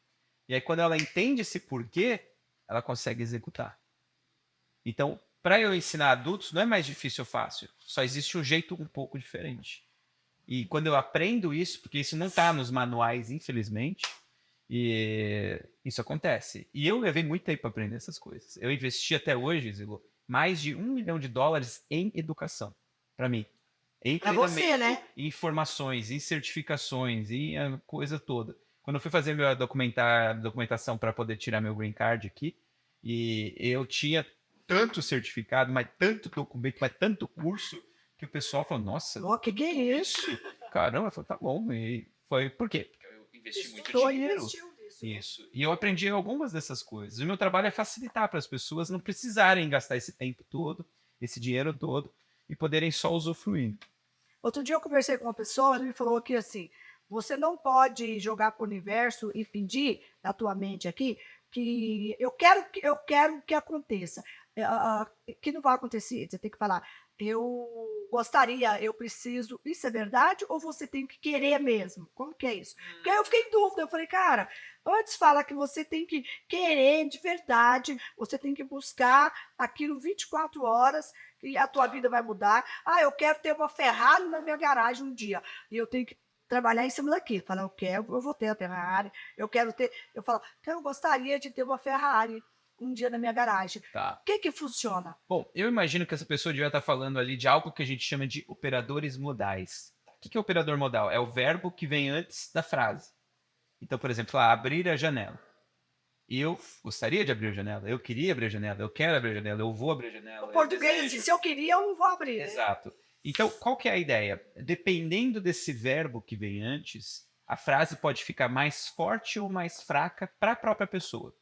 S2: E aí, quando ela entende esse porquê, ela consegue executar. Então, para eu ensinar adultos, não é mais difícil ou fácil. Só existe um jeito um pouco diferente. E quando eu aprendo isso, porque isso não está nos manuais, infelizmente, e isso acontece. E eu levei muito tempo para aprender essas coisas. Eu investi até hoje, Zilo, mais de $1 milhão em educação. Para mim. Em
S1: Para você,
S2: treinamento,
S1: né?
S2: em formações, em certificações, em coisa toda. Quando eu fui fazer minha documentação para poder tirar meu green card aqui, e eu tinha tanto certificado, mas tanto documento, mas tanto curso, que o pessoal falou, nossa,
S1: Oh, que é isso?
S2: caramba, eu falei, tá bom. E foi por quê? Porque eu investi muito
S1: Estudou e
S2: dinheiro.
S1: investiu nisso.
S2: Isso. E eu aprendi algumas dessas coisas. O meu trabalho é facilitar para as pessoas não precisarem gastar esse tempo todo, esse dinheiro todo, e poderem só usufruir.
S1: Outro dia eu conversei com uma pessoa, ele me falou que assim, você não pode jogar para o universo e fingir na tua mente aqui que eu quero que aconteça. Que não vai acontecer, você tem que falar, eu gostaria, eu preciso, isso é verdade ou você tem que querer mesmo? Como que é isso? Porque aí eu fiquei em dúvida, eu falei, cara, antes fala que você tem que querer de verdade, você tem que buscar aquilo 24 horas e a tua vida vai mudar. Ah, eu quero ter uma Ferrari na minha garagem um dia. E eu tenho que trabalhar em cima daqui. Falar, eu quero, eu vou ter a Ferrari. Eu quero ter. Eu falo, eu gostaria de ter uma Ferrari um dia na minha garagem.
S2: Tá.
S1: O que funciona?
S2: Bom, eu imagino que essa pessoa devia estar falando ali de algo que a gente chama de operadores modais. O que é operador modal? É o verbo que vem antes da frase. Então, por exemplo, abrir a janela. Eu gostaria de abrir a janela, eu queria abrir a janela, eu quero abrir a janela, eu vou abrir a janela.
S1: O português, assim, se eu queria, eu não vou abrir.
S2: Exato. Então, qual que é a ideia? Dependendo desse verbo que vem antes, a frase pode ficar mais forte ou mais fraca para a própria pessoa.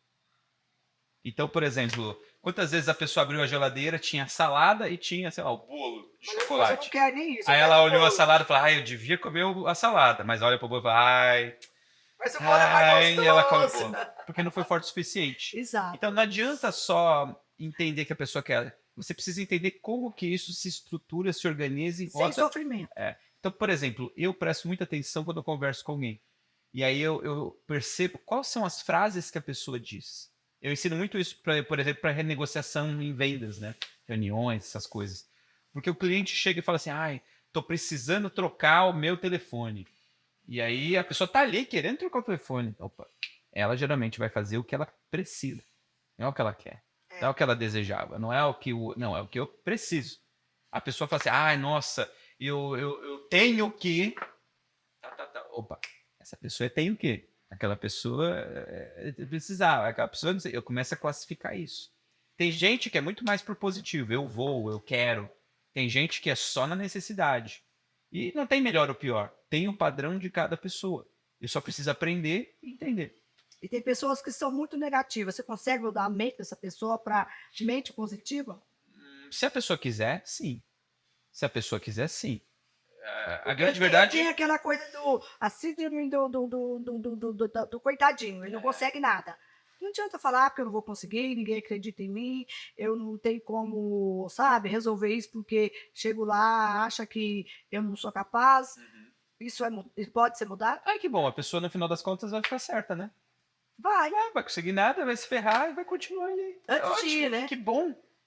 S2: Então, por exemplo, quantas vezes a pessoa abriu a geladeira, tinha salada e tinha, sei lá, o bolo de chocolate.
S1: Eu não quero nem isso.
S2: Aí ela olhou a salada e falou, eu devia comer a salada. Mas olha pro bolo e fala,
S1: mas o bolo é mais gostoso.
S2: ela come, porque não foi forte o suficiente.
S1: Exato.
S2: Então não adianta só entender que a pessoa quer. Você precisa entender como que isso se estrutura, se organiza e
S1: sem sofrimento.
S2: Então, por exemplo, eu presto muita atenção quando eu converso com alguém. E aí eu percebo quais são as frases que a pessoa diz. Eu ensino muito isso, por exemplo, para renegociação em vendas, né? Reuniões, essas coisas. Porque o cliente chega e fala assim, tô precisando trocar o meu telefone. E aí a pessoa tá ali querendo trocar o telefone. Opa, ela geralmente vai fazer o que ela precisa. Não é o que ela quer. Não é o que ela desejava. Não é o que não, é o que eu preciso. A pessoa fala assim, nossa, eu tenho que. Opa, essa pessoa tem o quê? Aquela pessoa precisava. Aquela pessoa, não sei, eu começo a classificar isso. Tem gente que é muito mais por positivo. Eu vou, eu quero. Tem gente que é só na necessidade. E não tem melhor ou pior. Tem um padrão de cada pessoa. Eu só preciso aprender e entender.
S1: E tem pessoas que são muito negativas. Você consegue mudar a mente dessa pessoa para mente positiva?
S2: Se a pessoa quiser, sim. Se a pessoa quiser, sim. A grande verdade.
S1: Tem aquela coisa a síndrome do coitadinho. Ele não consegue nada. Não adianta falar porque eu não vou conseguir, ninguém acredita em mim, eu não tenho como, sabe, resolver isso porque chego lá, acha que eu não sou capaz. Isso pode ser mudado?
S2: Que bom, a pessoa no final das contas vai ficar certa, né?
S1: Vai,
S2: Não vai conseguir nada, vai se ferrar e vai continuar aí.
S1: antes de ir,
S2: Ótimo,
S1: né?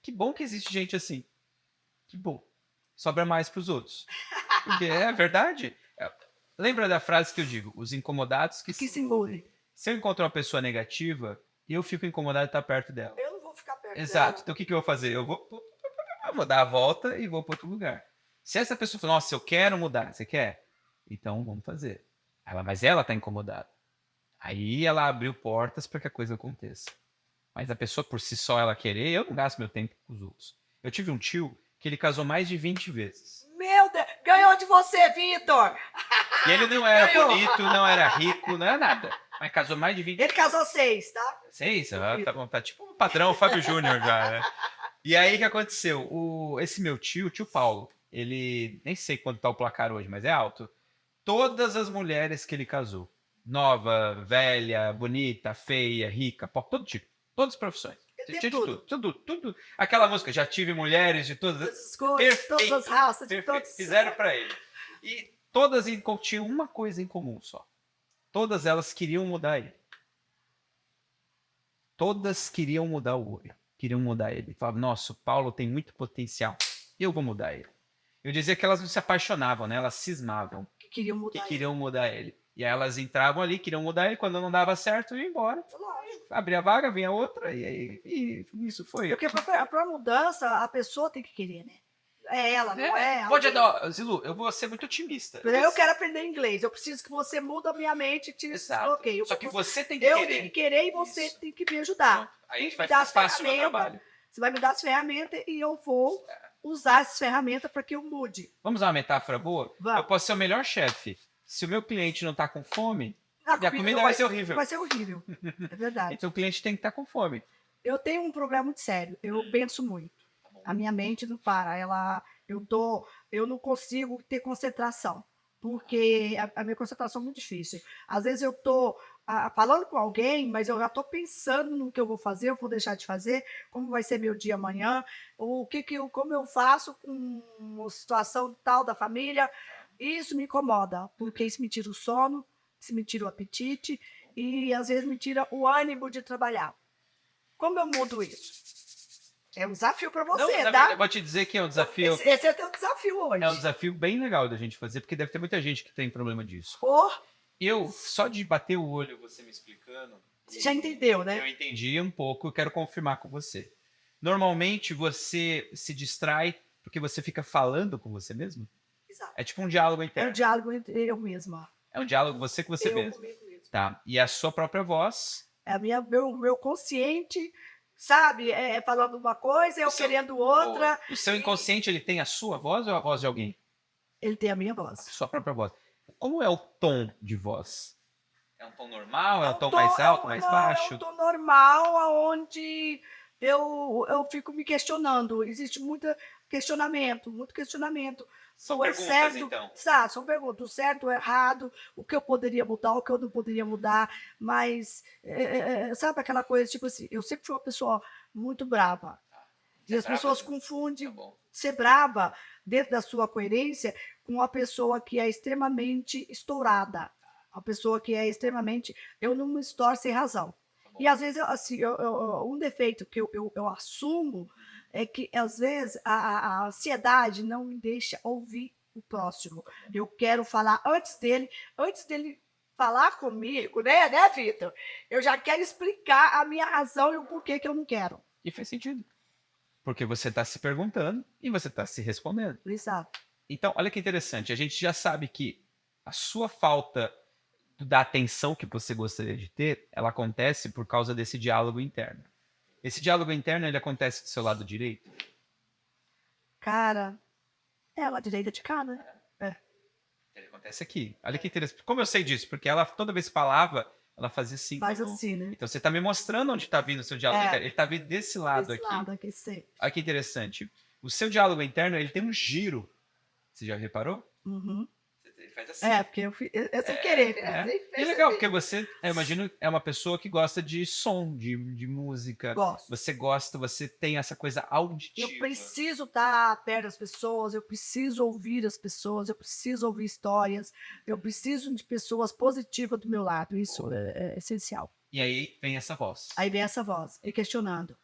S2: que bom que existe gente assim. Que bom. Sobra mais para os outros. Porque é verdade. Lembra da frase que eu digo? Os incomodados que
S1: Que
S2: se
S1: se
S2: envolvem.
S1: engole.
S2: Se eu encontro uma pessoa negativa, eu fico incomodado de estar perto dela.
S1: Eu não vou ficar perto
S2: Exato.
S1: dela.
S2: Então o que eu vou fazer? Eu vou dar a volta e vou para outro lugar. Se essa pessoa falar, nossa, eu quero mudar, você quer? Então vamos fazer. Mas ela está incomodada. Aí ela abriu portas para que a coisa aconteça. Mas a pessoa por si só ela querer, eu não gasto meu tempo com os outros. Eu tive um tio que ele casou mais de 20 vezes.
S1: Meu Deus, ganhou de você, Vitor!
S2: E ele não era
S1: Ganhou.
S2: bonito, não era rico, não era nada. Mas casou mais de 20
S1: Ele casou 6, tá?
S2: Seis? Tá bom, tá tipo o patrão Fábio Júnior já, né? E aí o que aconteceu? Esse meu tio, o tio Paulo, ele nem sei quanto tá o placar hoje, mas é alto. Todas as mulheres que ele casou, nova, velha, bonita, feia, rica, todo tipo, todas as profissões.
S1: Ele
S2: Tinha
S1: tem
S2: de tudo. Aquela música, já tive mulheres de todas.
S1: Todas as cores, todas as raças, de
S2: Perfeito.
S1: todos.
S2: Fizeram pra ele. E todas tinham uma coisa em comum só. Todas elas queriam mudar ele. Todas queriam mudar o olho. Queriam mudar ele. Falavam, nossa, o Paulo tem muito potencial. Eu vou mudar ele. Eu dizia que elas não se apaixonavam, né? Elas cismavam
S1: Que queriam
S2: que
S1: mudar.
S2: queriam mudar ele. E aí elas entravam ali, queriam mudar ele. Quando não dava certo, iam embora.
S1: Lógico.
S2: Abria a vaga, vinha outra. E isso foi.
S1: Porque pra mudança, a pessoa tem que querer, né? É ela, não é?
S2: Pode dar, Zilu, eu vou ser muito otimista.
S1: Eu quero aprender inglês. Eu preciso que você mude a minha mente e te
S2: Exato.
S1: ok.
S2: Só que você tem que
S1: eu
S2: querer.
S1: tenho que querer e você
S2: Isso.
S1: tem que me ajudar.
S2: Aí
S1: Tem que
S2: vai
S1: me dar
S2: ficar
S1: as
S2: fácil o meu
S1: ferramentas.
S2: trabalho.
S1: Você vai me dar as ferramentas e eu vou usar essas ferramentas para que eu mude.
S2: Vamos usar uma metáfora boa?
S1: Vamos.
S2: Eu posso ser o melhor chefe. Se o meu cliente não está com fome,
S1: A
S2: minha comida vai ser horrível.
S1: Vai ser horrível. É verdade.
S2: Então o cliente tem que estar com fome.
S1: Eu tenho um problema muito sério. Eu penso muito. A minha mente não para. Eu não consigo ter concentração. Porque a minha concentração é muito difícil. Às vezes eu estou falando com alguém, mas eu já estou pensando no que eu vou fazer, eu vou deixar de fazer, como vai ser meu dia amanhã, como eu faço com uma situação tal da família. Isso me incomoda, porque isso me tira o sono, isso me tira o apetite e às vezes me tira o ânimo de trabalhar. Como eu mudo isso? É um desafio para você,
S2: Não, na
S1: tá?
S2: verdade, eu vou te dizer que é um desafio.
S1: Esse é o teu desafio hoje.
S2: É um desafio bem legal da gente fazer, porque deve ter muita gente que tem problema disso.
S1: Por
S2: Eu, só de bater o olho, você me explicando.
S1: Você já entendeu, né?
S2: Eu entendi um pouco, eu quero confirmar com você. Normalmente você se distrai porque você fica falando com você mesmo?
S1: Exato.
S2: É tipo um diálogo
S1: É um
S2: interno.
S1: diálogo entre eu mesma.
S2: É um diálogo você com você
S1: Eu
S2: mesmo.
S1: comigo mesmo.
S2: Tá. E a sua própria voz.
S1: É meu consciente, sabe? Falando uma coisa, eu querendo outra.
S2: O seu inconsciente, ele tem a sua voz ou a voz de alguém?
S1: Ele tem a minha voz.
S2: A sua própria voz. Como é o tom de voz? É um tom normal? É um tom mais alto, mais baixo?
S1: É um tom normal, onde eu fico me questionando. Existe muito questionamento.
S2: São
S1: O
S2: perguntas,
S1: certo,
S2: então.
S1: Sabe, são perguntas. O certo, o errado, o que eu poderia mudar, o que eu não poderia mudar. Mas, sabe aquela coisa, tipo assim, eu sempre fui uma pessoa muito brava. E as pessoas confundem ser brava dentro da sua coerência com uma pessoa que é extremamente estourada. Uma pessoa que é extremamente... Eu não me estouro sem razão. E às vezes, um defeito que eu assumo é que, às vezes, a ansiedade não me deixa ouvir o próximo. Eu quero falar antes dele falar comigo, né, Vitor? Eu já quero explicar a minha razão e o porquê que eu não quero.
S2: E faz sentido. Porque você está se perguntando e você está se respondendo.
S1: Exato.
S2: Então, olha que interessante. A gente já sabe que a sua falta da atenção que você gostaria de ter, ela acontece por causa desse diálogo interno. Esse diálogo interno, ele acontece do seu lado direito?
S1: Cara, ela direita de cá, né?
S2: Ele acontece aqui. Olha que interessante. Como eu sei disso? Porque ela, toda vez que falava, ela fazia assim.
S1: Faz assim, né?
S2: Então você está me mostrando onde está vindo o seu diálogo interno. Ele está vindo desse lado
S1: Desse
S2: aqui.
S1: lado aqui, sim.
S2: Olha que interessante. O seu diálogo interno, ele tem um giro. Você já reparou?
S1: Uhum.
S2: Ele faz assim.
S1: Porque eu sem querer, né?
S2: É legal, porque você, eu imagino, é uma pessoa que gosta de som, de música.
S1: Gosto.
S2: Você tem essa coisa auditiva.
S1: Eu preciso estar perto das pessoas, eu preciso ouvir as pessoas, eu preciso ouvir histórias, eu preciso de pessoas positivas do meu lado. Isso é essencial.
S2: E aí vem essa voz.
S1: Aí vem essa voz, e questionando.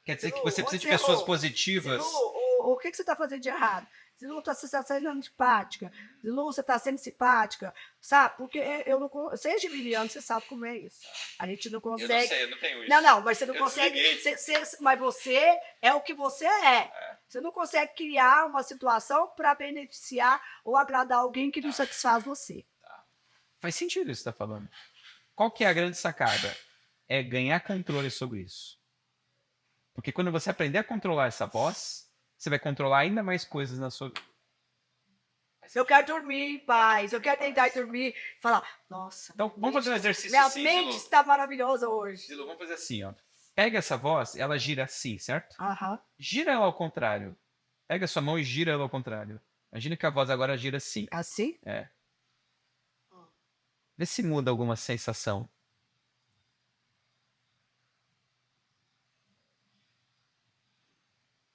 S2: Quer dizer que
S1: Zilu,
S2: você
S1: onde
S2: precisa de
S1: você
S2: pessoas
S1: errou?
S2: positivas.
S1: Zilu, o que você está fazendo de errado? Zilu, você está sendo antipática. Zilu, você está sendo simpática. Sabe? Porque eu não. Você é geminiano, você sabe como é isso. A gente não consegue.
S2: Eu não sei, eu não tenho isso.
S1: Não, mas você não
S2: Eu
S1: consegue.
S2: desliguei.
S1: Mas você é o que você é. Você não consegue criar uma situação para beneficiar ou agradar alguém que não satisfaz você.
S2: Faz sentido isso que você está falando. Qual que é a grande sacada? É ganhar controle sobre isso. Porque quando você aprender a controlar essa voz, você vai controlar ainda mais coisas na sua vida.
S1: Eu quero dormir em paz, eu quero tentar dormir e falar, nossa,
S2: Então, vamos fazer um exercício
S1: minha
S2: assim,
S1: mente
S2: Zilu.
S1: está maravilhosa hoje.
S2: Zilu, vamos fazer assim, ó. Pega essa voz, ela gira assim, certo?
S1: Aham.
S2: Gira ela ao contrário. Pega a sua mão e gira ela ao contrário. Imagina que a voz agora gira assim.
S1: Assim?
S2: É. Vê se muda alguma sensação.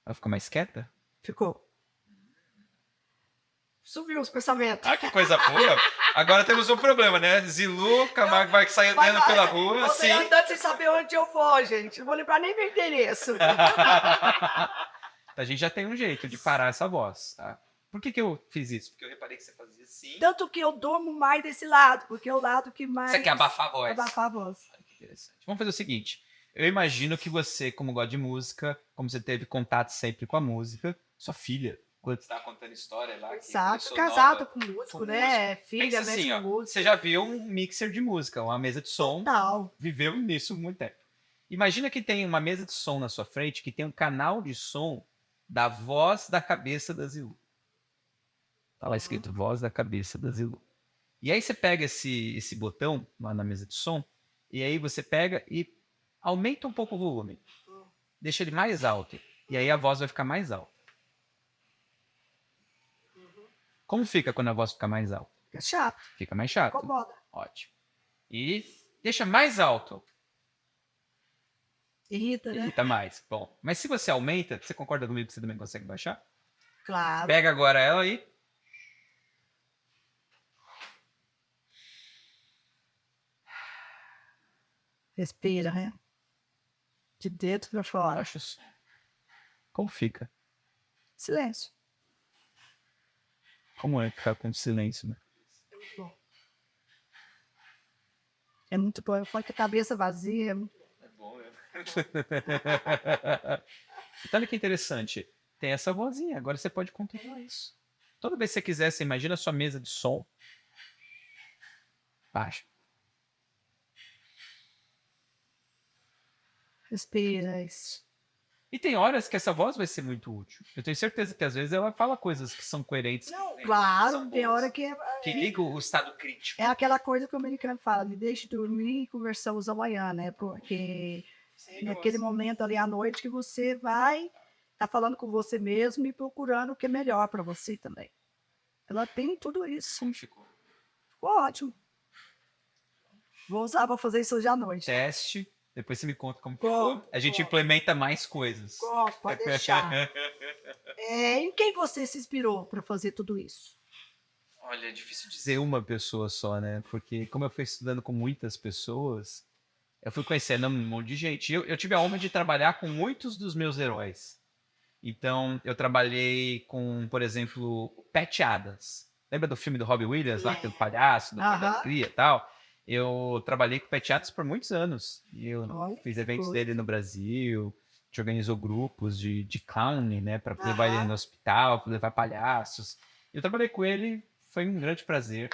S2: Ela fica mais quieta?
S1: Ficou. Subiu os pensamentos.
S2: Ah, que coisa boa! Agora temos um problema, né? Zilu, Camargo vai sair
S1: Mas,
S2: andando pela
S1: olha,
S2: rua,
S1: você
S2: assim.
S1: andando sem saber onde eu vou, gente. Não vou lembrar nem meu endereço.
S2: A gente já tem um jeito de parar essa voz, tá? Por que eu fiz isso? Porque eu reparei que você fazia assim.
S1: Tanto que eu durmo mais desse lado, porque é o lado que mais...
S2: Você quer abafar a voz.
S1: Abafar a voz.
S2: Olha que interessante. Vamos fazer o seguinte. Eu imagino que você, como gosta de música, como você teve contato sempre com a música, sua filha, quando você estava contando história lá...
S1: Exato, casado com músico, né? Filha,
S2: pensa assim,
S1: mexe
S2: ó,
S1: com música.
S2: você já viu um mixer de música, uma mesa de som,
S1: Total.
S2: viveu nisso muito tempo. Imagina que tem uma mesa de som na sua frente que tem um canal de som da voz da cabeça da Zilu. Tá lá escrito voz da cabeça da Zilu. E aí você pega esse botão lá na mesa de som, e aí você pega e aumenta um pouco o volume. Deixa ele mais alto. E aí a voz vai ficar mais alta. Como fica quando a voz fica mais alta?
S1: Fica chato,
S2: Fica mais chato.
S1: incomoda.
S2: Ótimo. E deixa mais alto.
S1: Irrita, né?
S2: Irrita mais. Bom, mas se você aumenta, você concorda comigo que você também consegue baixar?
S1: Claro.
S2: Pega agora ela aí.
S1: Respira, né? De dentro pra fora.
S2: Baixa o som. Como fica?
S1: Silêncio.
S2: Como é ficar com silêncio, né?
S1: É muito bom. É muito bom. Eu falo que a cabeça vazia.
S2: É bom, né? Então, olha que interessante. Tem essa vozinha. Agora você pode controlar isso. Toda vez que você quiser, você imagina a sua mesa de som. Baixa.
S1: Respira. Isso.
S2: E tem horas que essa voz vai ser muito útil. Eu tenho certeza que às vezes ela fala coisas que são coerentes.
S1: Não,
S2: que
S1: claro,
S2: são
S1: tem
S2: boas,
S1: hora que
S2: que ligam o estado crítico.
S1: é aquela coisa que o americano fala, me deixe dormir e conversamos amanhã, né? Porque naquele momento ali à noite que você vai estar falando com você mesmo e procurando o que é melhor para você também. Ela tem tudo isso.
S2: Como ficou?
S1: Ficou ótimo. Vou usar para fazer isso hoje à noite.
S2: Teste. Depois você me conta como
S1: Bom,
S2: ficou. A gente
S1: bom.
S2: implementa mais coisas.
S1: Pode deixar. Em quem você se inspirou para fazer tudo isso?
S2: Olha, é difícil dizer uma pessoa só, né? Porque como eu fui estudando com muitas pessoas, eu fui conhecendo um monte de gente. Eu tive a honra de trabalhar com muitos dos meus heróis. Então, eu trabalhei com, por exemplo, Pat Adams. Lembra do filme do Robbie Williams, lá, aquele palhaço, do
S1: Aham.
S2: Cria e tal? Eu trabalhei com o Pat Adams por muitos anos. E eu
S1: Olha,
S2: fiz eventos
S1: coisa.
S2: dele no Brasil. A gente organizou grupos de clown, né? Para
S1: Aham.
S2: levar ele no hospital, pra levar palhaços. Eu trabalhei com ele, foi um grande prazer.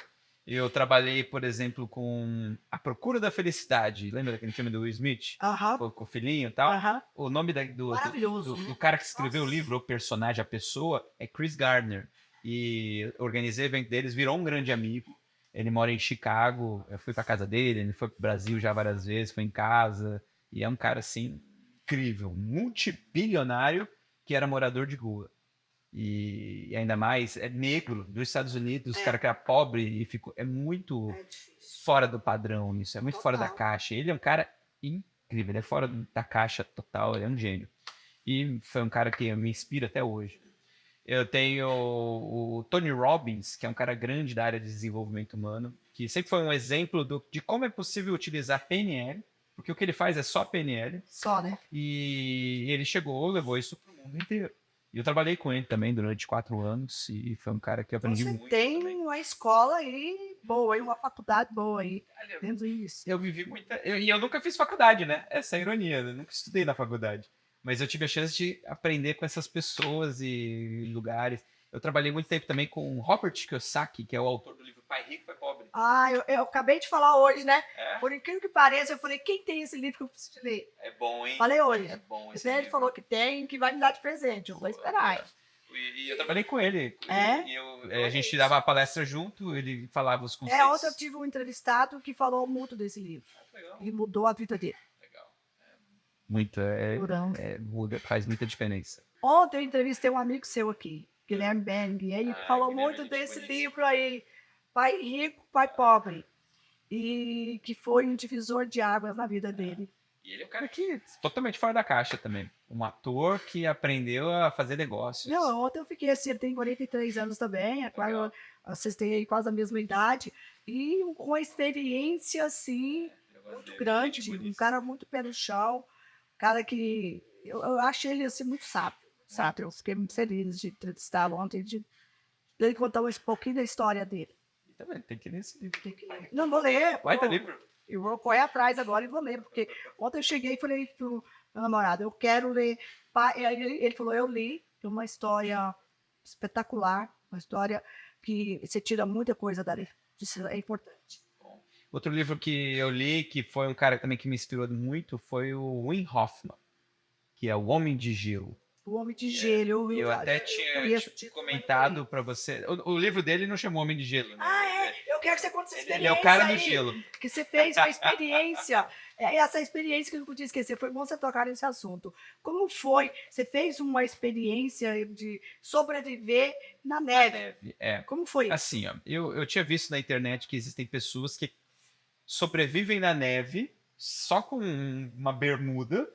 S2: Eu trabalhei, por exemplo, com A Procura da Felicidade. Lembra daquele filme do Will Smith?
S1: Aham.
S2: Com o filhinho e tal?
S1: Aham.
S2: O nome
S1: Maravilhoso.
S2: do cara que escreveu o
S1: Nossa.
S2: livro, o personagem, a pessoa, é Chris Gardner. E organizei o evento deles, virou um grande amigo. Ele mora em Chicago, eu fui pra casa dele, ele foi pro Brasil já várias vezes, foi em casa. E é um cara, assim, incrível, multibilionário, que era morador de rua. E ainda mais, é negro, dos Estados Unidos, cara que era pobre e ficou... É muito
S1: É difícil.
S2: fora do padrão isso, é muito fora da
S1: Total.
S2: caixa. Ele é um cara incrível, ele é fora da caixa total, ele é um gênio. E foi um cara que me inspira até hoje. Eu tenho o Tony Robbins, que é um cara grande da área de desenvolvimento humano, que sempre foi um exemplo de como é possível utilizar PNL porque o que ele faz é só PNL,
S1: Só, né?
S2: e ele chegou, levou isso pro mundo inteiro. E eu trabalhei com ele também durante 4 anos, e foi um cara que eu
S1: Então
S2: aprendi
S1: você
S2: muito
S1: tem
S2: também.
S1: uma escola aí boa, aí, uma faculdade boa aí, vendo isso.
S2: Eu vivi muita. E eu nunca fiz faculdade, né? Essa é a ironia, né? Eu nunca estudei na faculdade. Mas eu tive a chance de aprender com essas pessoas e lugares. Eu trabalhei muito tempo também com Robert Kiyosaki, que é o autor do livro Pai Rico, Pai Pobre.
S1: Ah, eu acabei de falar hoje, né?
S2: É?
S1: Por incrível que pareça, eu falei, quem tem esse livro que eu preciso de ler?
S2: É bom, hein?
S1: Falei hoje.
S2: É bom esse
S1: Ele
S2: livro.
S1: falou que tem, que vai me dar de presente. Eu vou esperar.
S2: E eu trabalhei com ele.
S1: É?
S2: E a gente dava a palestra junto, ele falava os conceitos.
S1: Ontem eu tive um entrevistado que falou muito desse livro.
S2: Legal.
S1: E mudou a vida dele.
S2: Legal. Muito,
S1: Durão.
S2: muda, faz muita diferença.
S1: Ontem eu entrevistei um amigo seu aqui, Guilherme Beng, e ele falou
S2: Guilherme,
S1: muito
S2: gente
S1: desse
S2: boníssima.
S1: livro aí, Pai Rico, Pai Pobre. E que foi um divisor de águas na vida dele.
S2: E ele é um cara que totalmente fora da caixa também. Um ator que aprendeu a fazer negócios.
S1: Não, ontem eu fiquei assim, ele tem 43 anos também,
S2: Legal.
S1: vocês têm aí quase a mesma idade, e com uma experiência assim, muito grande, um cara muito pé no chão, cara que eu achei ele assim muito sábio, sábio. Eu fiquei muito feliz de entrevistá-lo ontem, de ele contar um pouquinho da história dele.
S2: E também tem que ler esse livro.
S1: Tem que ler. Não vou ler.
S2: Vai ter
S1: pô.
S2: livro.
S1: Eu vou correr atrás agora e vou ler, porque ontem eu cheguei e falei pro meu namorado, eu quero ler. Ele falou, eu li, é uma história espetacular, uma história que você tira muita coisa dali. Isso é importante.
S2: Outro livro que eu li, que foi um cara também que me inspirou muito, foi o Wim Hoffman, que é O Homem de Gelo.
S1: O Homem de Gelo.
S2: Eu até tinha comentado para você. O livro dele não chamou Homem de Gelo, né?
S1: Ah, é? Eu quero que você conte essa experiência.
S2: Ele é o cara
S1: aí,
S2: do gelo.
S1: Que você fez uma experiência. Essa experiência que eu não podia esquecer. Foi bom você tocar nesse assunto. Como foi? Você fez uma experiência de sobreviver na neve.
S2: É.
S1: Como foi?
S2: Assim, ó, eu tinha visto na internet que existem pessoas que sobrevivem na neve só com uma bermuda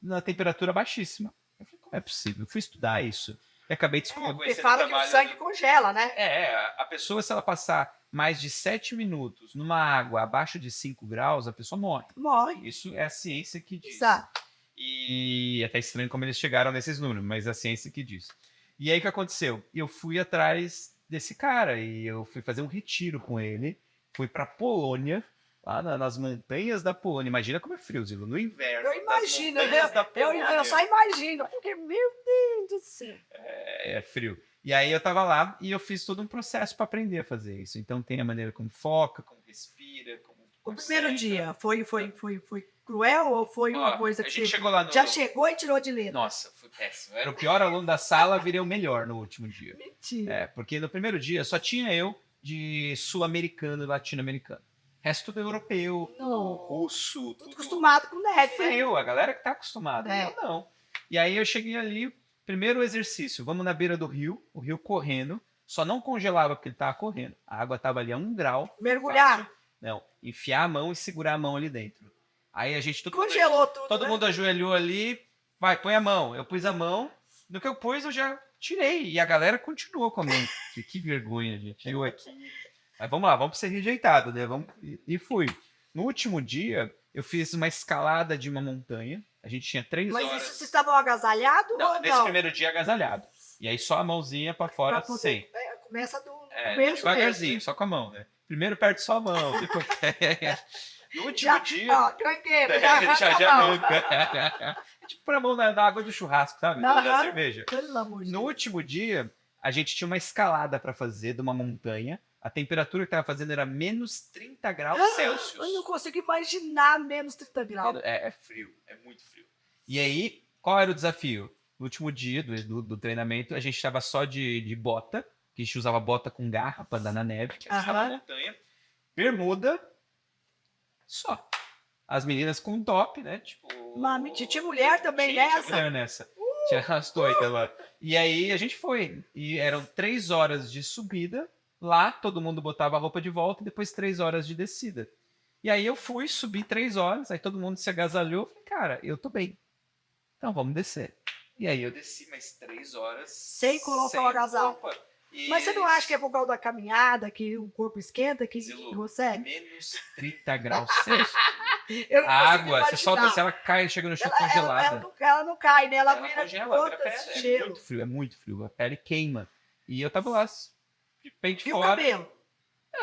S2: na temperatura baixíssima. Eu falei, como é possível? Eu fui estudar isso. E acabei
S1: Porque
S2: conhecendo
S1: fala que o sangue congela, né?
S2: a pessoa, se ela passar mais de 7 minutos numa água abaixo de 5 graus, a pessoa morre.
S1: Morre.
S2: Isso é a ciência que diz.
S1: Exato.
S2: E é até estranho como eles chegaram nesses números, mas a ciência que diz. E aí o que aconteceu? Eu fui atrás desse cara e eu fui fazer um retiro com ele. Fui pra Polônia, lá nas montanhas da Polônia. Imagina como é frio, Zilo, no inverno.
S1: Eu imagino,
S2: eu
S1: eu só imagino, porque, meu Deus do céu.
S2: É frio. E aí eu tava lá e eu fiz todo um processo para aprender a fazer isso. Então tem a maneira como foca, como respira, como
S1: O primeiro dia foi cruel ou foi uma coisa que
S2: a gente chegou lá
S1: já chegou e tirou de letra?
S2: Nossa, foi péssimo. Eu era o pior aluno da sala, virei o melhor no último dia.
S1: Mentira.
S2: Porque no primeiro dia só tinha eu de sul-americano e latino-americano. Resto tudo europeu,
S1: Não.
S2: russo,
S1: Tudo acostumado com neve, né?
S2: frio, a galera que tá acostumada.
S1: É.
S2: Eu não. E aí eu cheguei ali, primeiro exercício, vamos na beira do rio, o rio correndo, só não congelava porque ele tava correndo. A água tava ali a 1 grau.
S1: Mergulhar.
S2: Fácil. Não, enfiar a mão e segurar a mão ali dentro. Aí a gente...
S1: Congelou tudo,
S2: Todo
S1: né?
S2: mundo ajoelhou ali, vai, põe a mão. Eu pus a mão, no que eu pus eu já tirei. E a galera continuou com a mão. Que vergonha, gente. Eu aqui. Mas vamos lá, vamos ser rejeitado, né? E fui. No último dia, eu fiz uma escalada de uma montanha. A gente tinha 3 horas.
S1: Mas isso vocês estavam agasalhados ou não?
S2: Nesse primeiro dia agasalhado. E aí só a mãozinha pra fora,
S1: Pra poder-
S2: sem.
S1: Começa do começo
S2: Devagarzinho,
S1: mesmo.
S2: só com a mão, né? Primeiro perde só a mão. Depois... No último
S1: Já,
S2: dia...
S1: ó, tranqueira,
S2: já arranca. Tipo, pra mão na água do churrasco, sabe?
S1: Não,
S2: Da cerveja.
S1: Pelo amor de
S2: No
S1: Deus.
S2: último dia, a gente tinha uma escalada pra fazer de uma montanha. A temperatura que tava fazendo era menos 30 graus Celsius.
S1: Eu não consigo imaginar menos 30 graus.
S2: É frio, é muito frio. E aí, qual era o desafio? No último dia do treinamento, a gente estava só de bota, que a gente usava bota com garra para andar na neve, que era na montanha, bermuda, só. As meninas com top, né? Tipo.
S1: Tinha mulher também nessa?
S2: Tinha mulher nessa. Tinha as doidas lá. E aí a gente foi. E eram 3 horas de subida. Lá todo mundo botava a roupa de volta e depois 3 horas de descida. E aí eu fui, subi 3 horas, aí todo mundo se agasalhou. Falei, cara, eu tô bem. Então vamos descer. E aí eu desci mais 3 horas.
S1: Sem colocar o agasalho.
S2: roupa.
S1: Mas você não acha que é por causa da caminhada, que o corpo esquenta, que
S2: Zilu,
S1: você...
S2: menos 30 graus Celsius.
S1: Eu não
S2: A
S1: consigo
S2: água, você solta,
S1: imaginar.
S2: se ela cai, chega no chão
S1: Ela
S2: congelada.
S1: ela não cai, né? Ela
S2: Ela
S1: vira de
S2: congela, vira
S1: gotas
S2: pedra.
S1: de
S2: É
S1: gelo.
S2: muito frio, é muito frio. A pele queima. E eu tava lá, de peito
S1: E o
S2: fora.
S1: cabelo?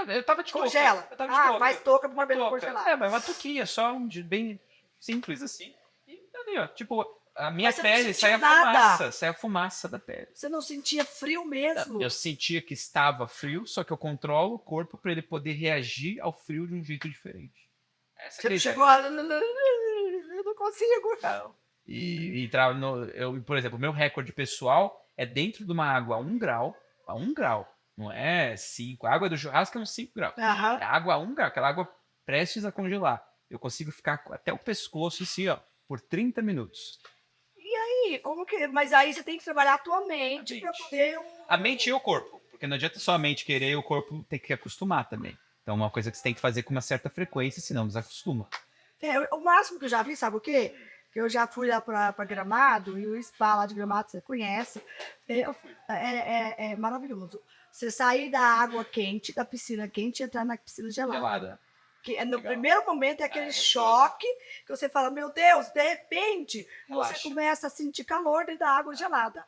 S2: Eu tava de touca.
S1: Congela.
S2: Eu tava de
S1: Ah,
S2: touca.
S1: faz touca pro
S2: Uma
S1: cabelo
S2: touca.
S1: congelar.
S2: É, mas uma touquinha, só bem simples assim. E ali, ó, tipo, a minha
S1: Mas você não
S2: pele
S1: sentiu
S2: saia
S1: nada.
S2: fumaça, saia fumaça da pele.
S1: Você não sentia frio mesmo?
S2: Eu sentia que estava frio, só que eu controlo o corpo para ele poder reagir ao frio de um jeito diferente. Essa
S1: Você
S2: que é a
S1: não
S2: ideia.
S1: chegou a... Eu não consigo.
S2: Não. E entrava no. Por exemplo, o meu recorde pessoal é dentro de uma água a 1 grau. Não é 5. A água do churrasco é uns 5 graus.
S1: Aham.
S2: É água a 1 grau, aquela água prestes a congelar. Eu consigo ficar até o pescoço assim, ó, por 30 minutos.
S1: Ih, como que... Mas aí você tem que trabalhar a tua mente para poder...
S2: A mente e o corpo. Porque não adianta só a mente querer e o corpo tem que acostumar também. Então é uma coisa que você tem que fazer com uma certa frequência, senão desacostuma.
S1: O máximo que eu já vi, sabe o quê? Que eu já fui lá para Gramado, e o spa lá de Gramado, você conhece, é maravilhoso. Você sair da água quente, da piscina quente, e entrar na piscina gelada.
S2: Gelada.
S1: Que no
S2: Legal.
S1: primeiro momento é aquele
S2: É
S1: choque, que você fala, meu Deus, de repente,
S2: Relaxa.
S1: você começa a sentir calor dentro da água gelada.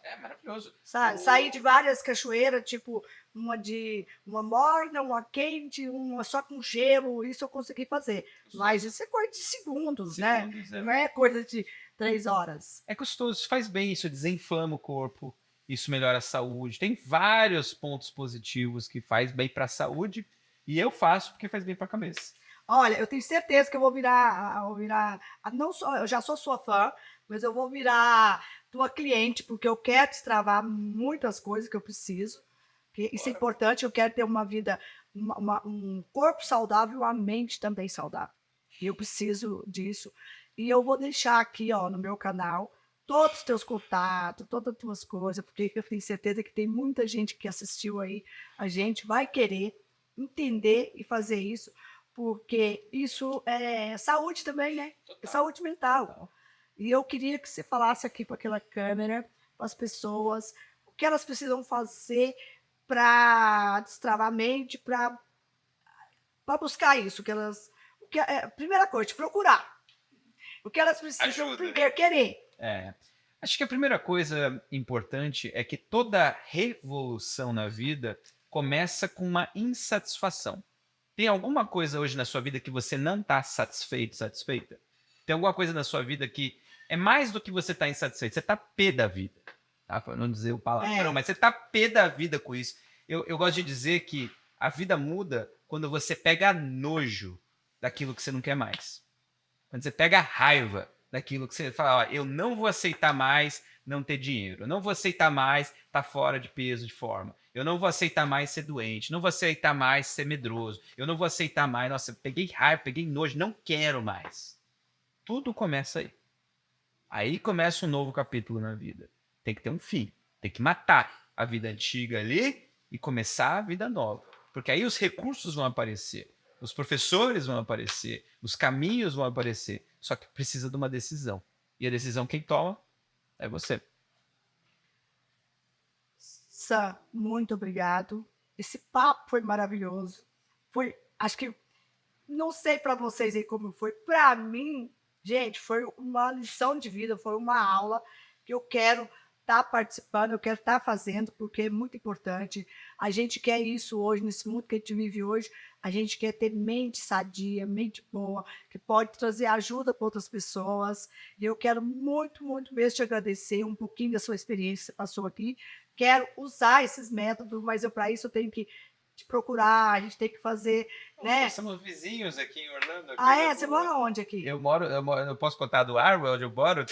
S2: É maravilhoso.
S1: Sabe? Sair de várias cachoeiras, tipo uma morna, uma quente, uma só com gelo, isso eu consegui fazer. Mas isso é coisa de segundos, né?
S2: Segundos, é.
S1: Não é coisa de 3 horas.
S2: É gostoso, faz bem isso, desinflama o corpo, isso melhora a saúde. Tem vários pontos positivos que faz bem para a saúde e eu faço porque faz bem para a cabeça.
S1: Olha, eu tenho certeza que eu vou virar, não só, eu já sou sua fã, mas eu vou virar tua cliente, porque eu quero destravar muitas coisas que eu preciso. Que isso é importante, eu quero ter uma vida, um corpo saudável, uma mente também saudável. E eu preciso disso. E eu vou deixar aqui, ó, no meu canal, todos os teus contatos, todas as tuas coisas, porque eu tenho certeza que tem muita gente que assistiu aí, a gente vai querer entender e fazer isso, porque isso é saúde também, né? É saúde mental. E eu queria que você falasse aqui para aquela câmera, para as pessoas, o que elas precisam fazer para destravar a mente, para buscar isso, que elas... primeira coisa, procurar. O que elas precisam primeiro querer.
S2: Acho que a primeira coisa importante é que toda revolução na vida começa com uma insatisfação. Tem alguma coisa hoje na sua vida que você não está satisfeito, satisfeita? Tem alguma coisa na sua vida que é mais do que você está insatisfeito? Você está pé da vida. Tá? Para não dizer o palavrão, mas você está pé da vida com isso. Eu gosto de dizer que a vida muda quando você pega nojo daquilo que você não quer mais. Quando você pega raiva daquilo que você fala, ó, eu não vou aceitar mais não ter dinheiro, eu não vou aceitar mais estar fora de peso, de forma, eu não vou aceitar mais ser doente, não vou aceitar mais ser medroso, eu não vou aceitar mais, nossa, peguei raiva, peguei nojo, não quero mais. Tudo começa aí. Aí começa um novo capítulo na vida. Tem que ter um fim, tem que matar a vida antiga ali e começar a vida nova. Porque aí os recursos vão aparecer, os professores vão aparecer, os caminhos vão aparecer. Só que precisa de uma decisão. E a decisão quem toma é você.
S1: Sam, muito obrigado. Esse papo foi maravilhoso. Acho que, não sei para vocês aí como foi. Para mim, gente, foi uma lição de vida, foi uma aula que eu quero estar participando, eu quero estar fazendo, porque é muito importante. A gente quer isso hoje, nesse mundo que a gente vive hoje, a gente quer ter mente sadia, mente boa, que pode trazer ajuda para outras pessoas. E eu quero muito, muito mesmo te agradecer um pouquinho da sua experiência que você passou aqui. Quero usar esses métodos, mas para isso eu tenho que te procurar, a gente tem que fazer, né?
S2: Nós somos vizinhos aqui em Orlando. Aqui,
S1: Ah, é? Você mora onde aqui?
S2: Eu posso contar do Arwell, onde eu moro?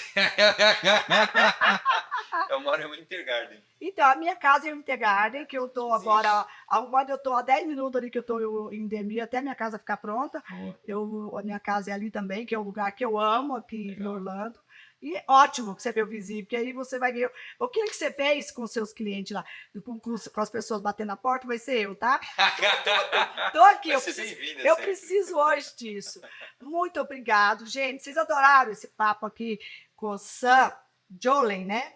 S2: Eu moro em Winter Garden.
S1: Então, a minha casa é em Winter Garden, que eu estou agora, onde eu estou há 10 minutos ali que eu estou em Demir, até a minha casa ficar pronta. A minha casa é ali também, que é um lugar que eu amo aqui em Orlando. E é ótimo que você vê o vizinho, porque aí você vai ver o que você fez com os seus clientes lá, com as pessoas batendo na porta, vai ser eu, tá? Tô aqui, eu preciso hoje disso. Muito obrigado, gente. Vocês adoraram esse papo aqui com o Sam Jolin, né?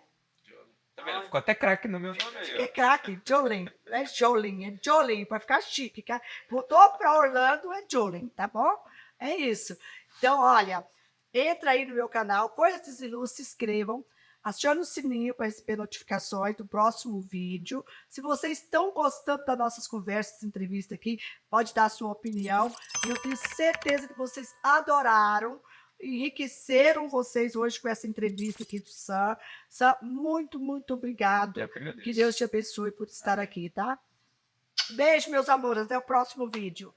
S2: Tá vendo? Ficou até craque no meu nome aí.
S1: É craque, Jolin. Não é Jolin, é Jolin, para ficar chique. Voltou para Orlando, é Jolin, tá bom? É isso. Então, olha, entra aí no meu canal, Coisas de Luz, se inscrevam, acione o sininho para receber notificações do próximo vídeo. Se vocês estão gostando das nossas conversas, entrevistas aqui, pode dar a sua opinião. E eu tenho certeza que vocês adoraram, enriqueceram vocês hoje com essa entrevista aqui do Sam. Sam, muito, muito obrigado.
S2: Eu que agradeço.
S1: Que Deus te abençoe por estar aqui, tá? Beijo, meus amores. Até o próximo vídeo.